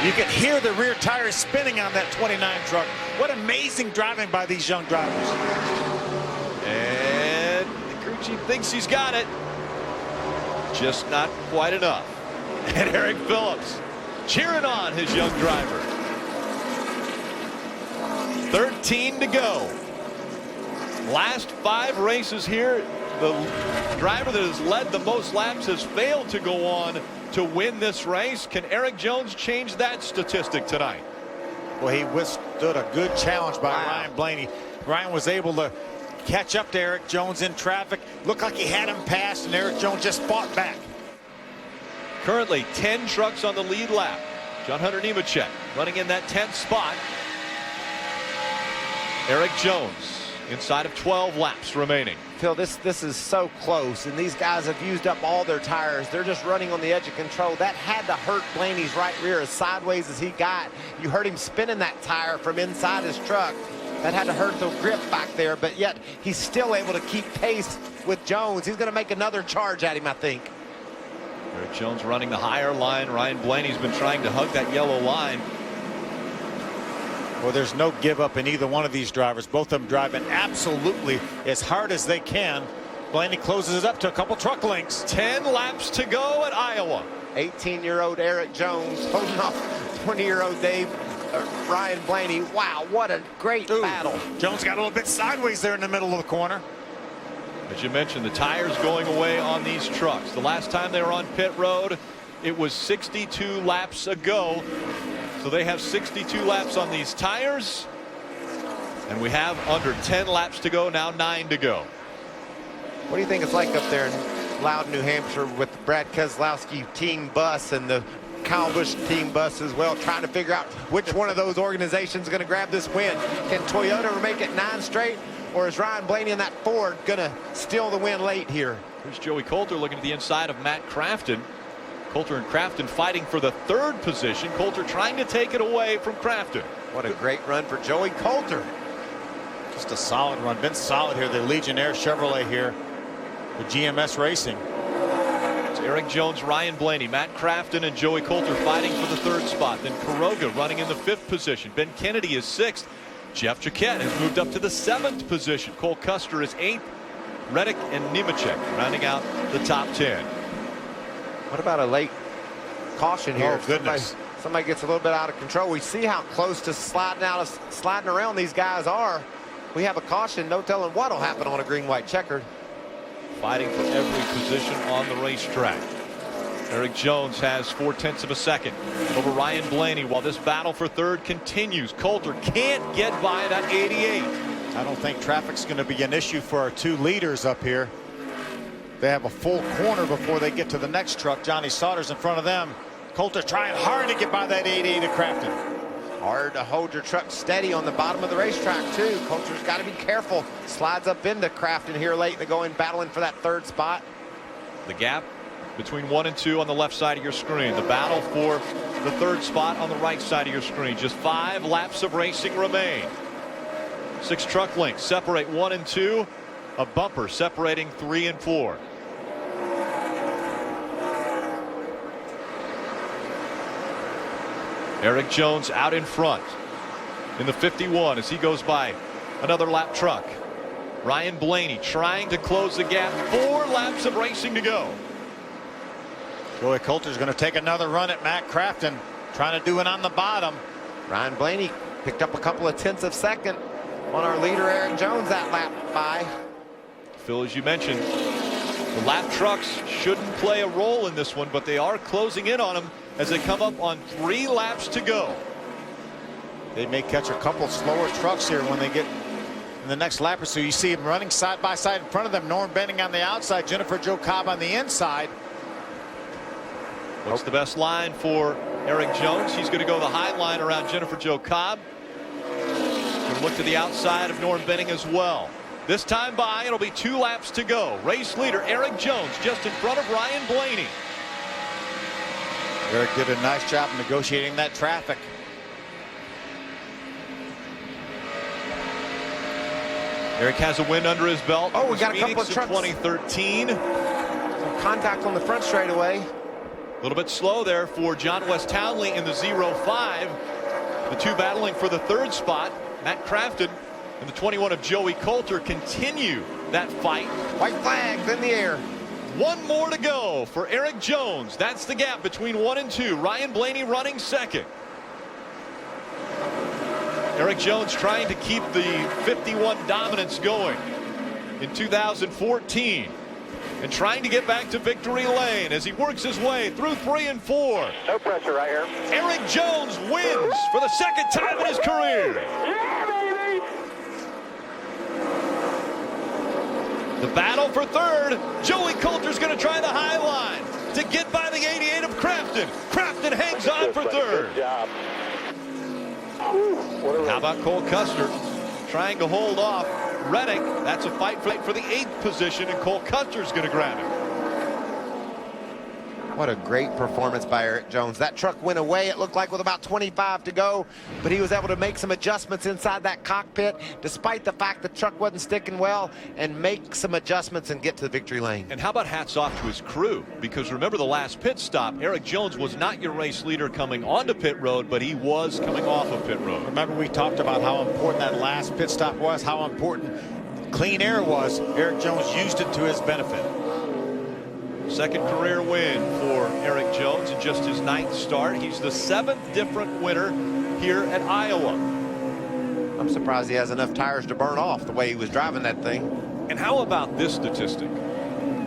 You can hear the rear tires spinning on that 29 truck. What amazing driving by these young drivers. And the crew chief thinks he's got it. Just not quite enough. And Eric Phillips cheering on his young driver. 13 to go. Last 5 races here. The driver that has led the most laps has failed to go on to win this race. Can Eric Jones change that statistic tonight? Well, he withstood a good challenge by Ryan Blaney. Ryan was able to catch up to Eric Jones in traffic. Looked like he had him passed, and Eric Jones just fought back. Currently 10 trucks on the lead lap. John Hunter Nemechek running in that 10th spot. Eric Jones inside of 12 laps remaining. Phil, this is so close, and these guys have used up all their tires. They're just running on the edge of control. That had to hurt Blaney's right rear as sideways as he got. You heard him spinning that tire from inside his truck. That had to hurt the grip back there, but yet he's still able to keep pace with Jones. He's going to make another charge at him, I think. Eric Jones running the higher line. Ryan Blaney's been trying to hug that yellow line. Well, there's no give up in either one of these drivers. Both of them driving absolutely as hard as they can. Blaney closes it up to a couple truck lengths. 10 laps to go at Iowa. 18-year-old Eric Jones holding off 20-year-old Ryan Blaney. Wow, what a great battle. Jones got a little bit sideways there in the middle of the corner. As you mentioned, the tires going away on these trucks. The last time they were on pit road, it was 62 laps ago. So they have 62 laps on these tires. And we have under 10 laps to go, now 9 to go. What do you think it's like up there in Loudon, New Hampshire with the Brad Keselowski team bus and the Kyle Busch team bus as well, trying to figure out which one of those organizations is going to grab this win? Can Toyota make it 9 straight, or is Ryan Blaney in that Ford going to steal the win late here? Here's Joey Coulter looking at the inside of Matt Crafton. Coulter and Crafton fighting for the 3rd position. Coulter trying to take it away from Crafton. What a great run for Joey Coulter. Just a solid run. Been solid here. The Legionnaire Chevrolet here. The GMS Racing. It's Eric Jones, Ryan Blaney, Matt Crafton, and Joey Coulter fighting for the 3rd spot. Then Kuroga running in the 5th position. Ben Kennedy is 6th. Jeff Jaquette has moved up to the 7th position. Cole Custer is 8th. Reddick and Nemechek rounding out the top 10. What about a late caution here? Oh, goodness. Somebody gets a little bit out of control. We see how close to sliding around these guys are. We have a caution. No telling what'll happen on a green-white checkered. Fighting for every position on the racetrack. Eric Jones has 0.4 of a second over Ryan Blaney while this battle for third continues. Coulter can't get by that 88. I don't think traffic's going to be an issue for our 2 leaders up here. They have a full corner before they get to the next truck. Johnny Sauter's in front of them. Coulter trying hard to get by that 88 of Crafton. Hard to hold your truck steady on the bottom of the racetrack, too. Coulter's got to be careful. Slides up into Crafton here late in the going, battling for that 3rd spot. The gap between 1 and 2 on the left side of your screen. The battle for the 3rd spot on the right side of your screen. Just 5 laps of racing remain. 6 truck lengths separate 1 and 2. A bumper separating 3 and 4. Eric Jones out in front in the 51 as he goes by another lap truck. Ryan Blaney trying to close the gap. 4 laps of racing to go. Joey Coulter's going to take another run at Matt Crafton, trying to do it on the bottom. Ryan Blaney picked up a couple of 10ths of second on our leader Eric Jones that lap by. Phil, as you mentioned, the lap trucks shouldn't play a role in this one, but they are closing in on him as they come up on 3 laps to go. They may catch a couple slower trucks here when they get in the next lap or so. You see them running side by side in front of them. Norm Benning on the outside, Jennifer Jo Cobb on the inside. What's the best line for Eric Jones? He's going to go the high line around Jennifer Jo Cobb. Going to look to the outside of Norm Benning as well. This time by, it'll be 2 laps to go. Race leader Eric Jones just in front of Ryan Blaney. Eric did a nice job negotiating that traffic. Eric has a win under his belt. Oh, we got a couple of trucks. 2013. Some contact on the front straightaway. A little bit slow there for John West Townley in the 05. The 2 battling for the 3rd spot. Matt Crafton and the 21 of Joey Coulter continue that fight. White flags in the air. 1 more to go for Eric Jones. That's the gap between 1 and 2. Ryan Blaney running 2nd. Eric Jones trying to keep the 51 dominance going in 2014 and trying to get back to victory lane as he works his way through 3 and 4. No pressure right here. Eric Jones wins for the 2nd time in his career. Yeah, baby! The battle for 3rd. Joey Coulter's going to try the high line to get by the 88 of Crafton. Crafton hangs on for 3rd. Good job. How about Cole Custer trying to hold off Reddick? That's a fight for the 8th position, and Cole Custer's going to grab it. What a great performance by Eric Jones. That truck went away, it looked like, with about 25 to go, but he was able to make some adjustments inside that cockpit, despite the fact the truck wasn't sticking well, and make some adjustments and get to the victory lane. And how about hats off to his crew? Because remember the last pit stop, Eric Jones was not your race leader coming onto pit road, but he was coming off of pit road. Remember we talked about how important that last pit stop was, how important clean air was. Eric Jones used it to his benefit. 2nd career win for Eric Jones in just his 9th start. He's the 7th different winner here at Iowa. I'm surprised he has enough tires to burn off the way he was driving that thing. And how about this statistic?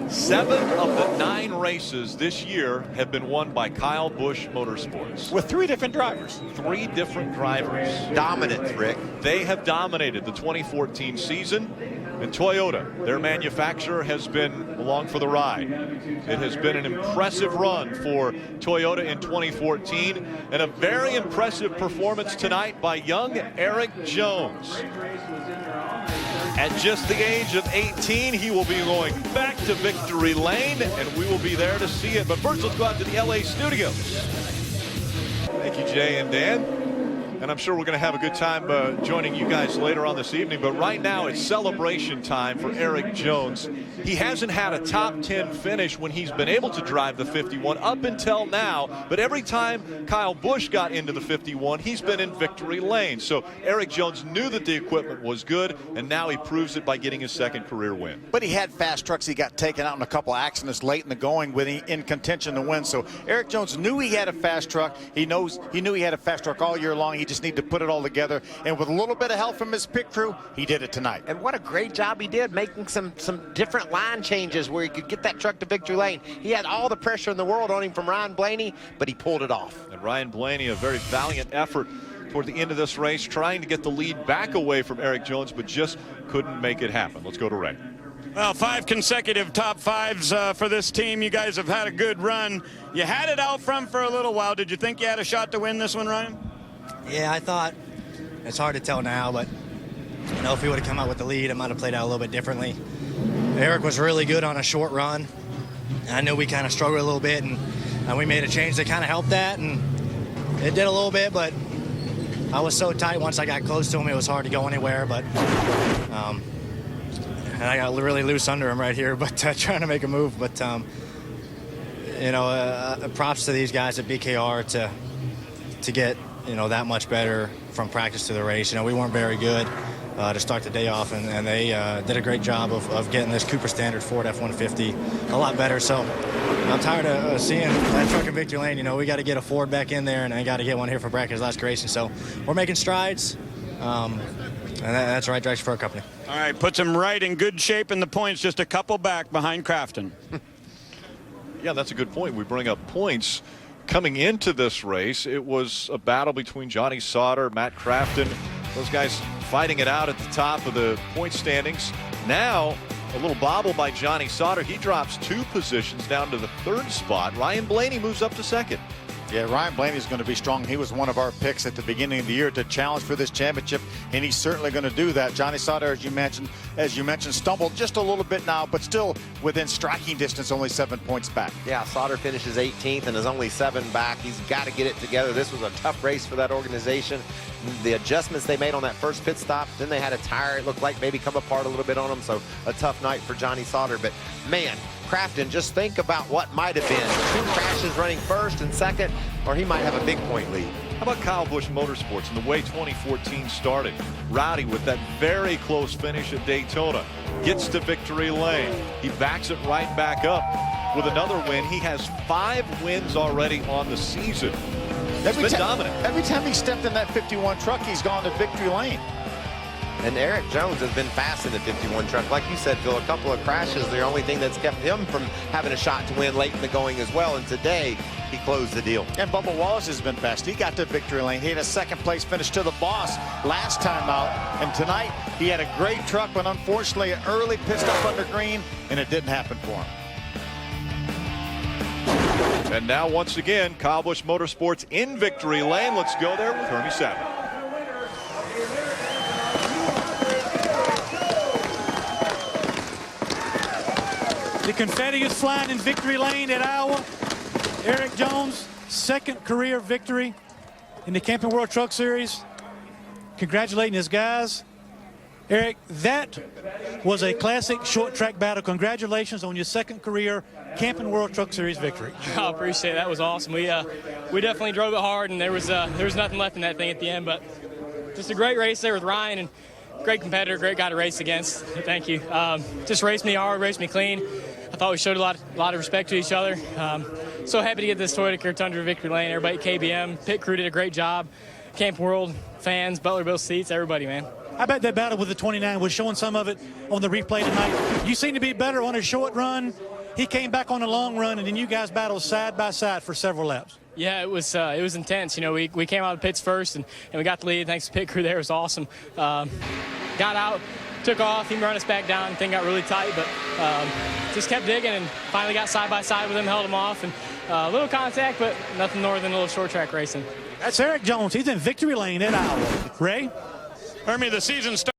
7 of the 9 races this year have been won by Kyle Busch Motorsports. With 3 different drivers. 3 different drivers. Dominance, Rick. They have dominated the 2014 season. And Toyota, their manufacturer, has been along for the ride. It has been an impressive run for Toyota in 2014 and a very impressive performance tonight by young Eric Jones. At just the age of 18, he will be going back to victory lane, and we will be there to see it. But first, let's go out to the LA studios. Thank you, Jay and Dan. And I'm sure we're going to have a good time joining you guys later on this evening. But right now it's celebration time for Erik Jones. He hasn't had a top 10 finish when he's been able to drive the 51 up until now. But every time Kyle Busch got into the 51, he's been in victory lane. So Erik Jones knew that the equipment was good, and now he proves it by getting his second career win. But he had fast trucks. He got taken out in a couple accidents late in the going with in contention to win. So Erik Jones knew he had a fast truck. He knew he had a fast truck all year long. He just needed to put it all together. And with a little bit of help from his pit crew, he did it tonight. And what a great job he did, making some different line changes where he could get that truck to victory lane. He had all the pressure in the world on him from Ryan Blaney, but he pulled it off. And Ryan Blaney, a very valiant effort toward the end of this race, trying to get the lead back away from Erik Jones, but just couldn't make it happen. Let's go to Ray. Well, 5 consecutive top 5s for this team. You guys have had a good run. You had it out front for a little while. Did you think you had a shot to win this one, Ryan? Yeah, I thought. It's hard to tell now, but you know, if he would have come out with the lead, it might have played out a little bit differently. Erik was really good on a short run. I knew we kind of struggled a little bit, and we made a change that kind of helped that, and it did a little bit, but I was so tight once I got close to him, it was hard to go anywhere, but and I got really loose under him right here, but trying to make a move. But, you know, props to these guys at BKR to get, you know, that much better from practice to the race. You know, we weren't very good to start the day off, and they did a great job of getting this Cooper Standard Ford F-150 a lot better. So I'm tired of seeing that truck in victory lane. You know, we got to get a Ford back in there, and I got to get one here for Bracker's last racing. So we're making strides. And that's the right direction for our company. All right, puts him right in good shape in the points, just a couple back behind Crafton. Yeah, that's a good point. We bring up points. Coming into this race, it was a battle between Johnny Sauter, Matt Crafton, those guys fighting it out at the top of the point standings. Now, a little bobble by Johnny Sauter. He drops 2 positions down to the 3rd spot. Ryan Blaney moves up to 2nd. Yeah, Ryan Blaney is going to be strong. He was one of our picks at the beginning of the year to challenge for this championship, and he's certainly going to do that. Johnny Sauter, as you mentioned, stumbled just a little bit now, but still within striking distance, only 7 points back. Yeah, Sauter finishes 18th and is only 7 back. He's got to get it together. This was a tough race for that organization. The adjustments they made on that first pit stop, then they had a tire, it looked like maybe come apart a little bit on them, so a tough night for Johnny Sauter. But man, Crafton, just think about what might have been 2 crashes running 1st and 2nd, or he might have a big point lead. How about Kyle Busch Motorsports and the way 2014 started? Rowdy with that very close finish at Daytona. Gets to victory lane. He backs it right back up with another win. He has 5 wins already on the season. He's been dominant. Every time he stepped in that 51 truck, he's gone to victory lane. And Erik Jones has been fast in the 51 truck. Like you said, Phil, a couple of crashes, the only thing that's kept him from having a shot to win late in the going as well. And today, he closed the deal. And Bubba Wallace has been fast. He got to victory lane. He had a 2nd place finish to the boss last time out. And tonight, he had a great truck, but unfortunately, an early pit stop under green, and it didn't happen for him. And now, once again, Kyle Busch Motorsports in victory lane. Let's go there with Hermie Savage. The confetti is flying in victory lane at Iowa. Erik Jones, 2nd career victory in the Camping World Truck Series. Congratulating his guys. Erik, that was a classic short track battle. Congratulations on your 2nd career Camping World Truck Series victory. I appreciate it. That was awesome. We definitely drove it hard, and there was nothing left in that thing at the end. But just a great race there with Ryan, and great competitor, great guy to race against. Thank you. Just raced me hard, raced me clean. I thought we showed a lot of respect to each other. So happy to get this Toyota Care Tundra victory lane. Everybody at KBM, pit crew did a great job. Camp World fans, Butlerville seats, everybody, man. I bet that battle with the 29 was showing some of it on the replay tonight. You seem to be better on a short run. He came back on a long run, and then you guys battled side by side for several laps. Yeah, it was intense. You know, we came out of the pits first, and we got the lead. Thanks to the pit crew there. It was awesome. Got out, took off. He run us back down. Thing got really tight, but just kept digging and finally got side by side with him, held him off, and a little contact, but nothing more than a little short track racing. That's Erik Jones. He's in victory lane at Iowa. Ray? Hermie, the season started.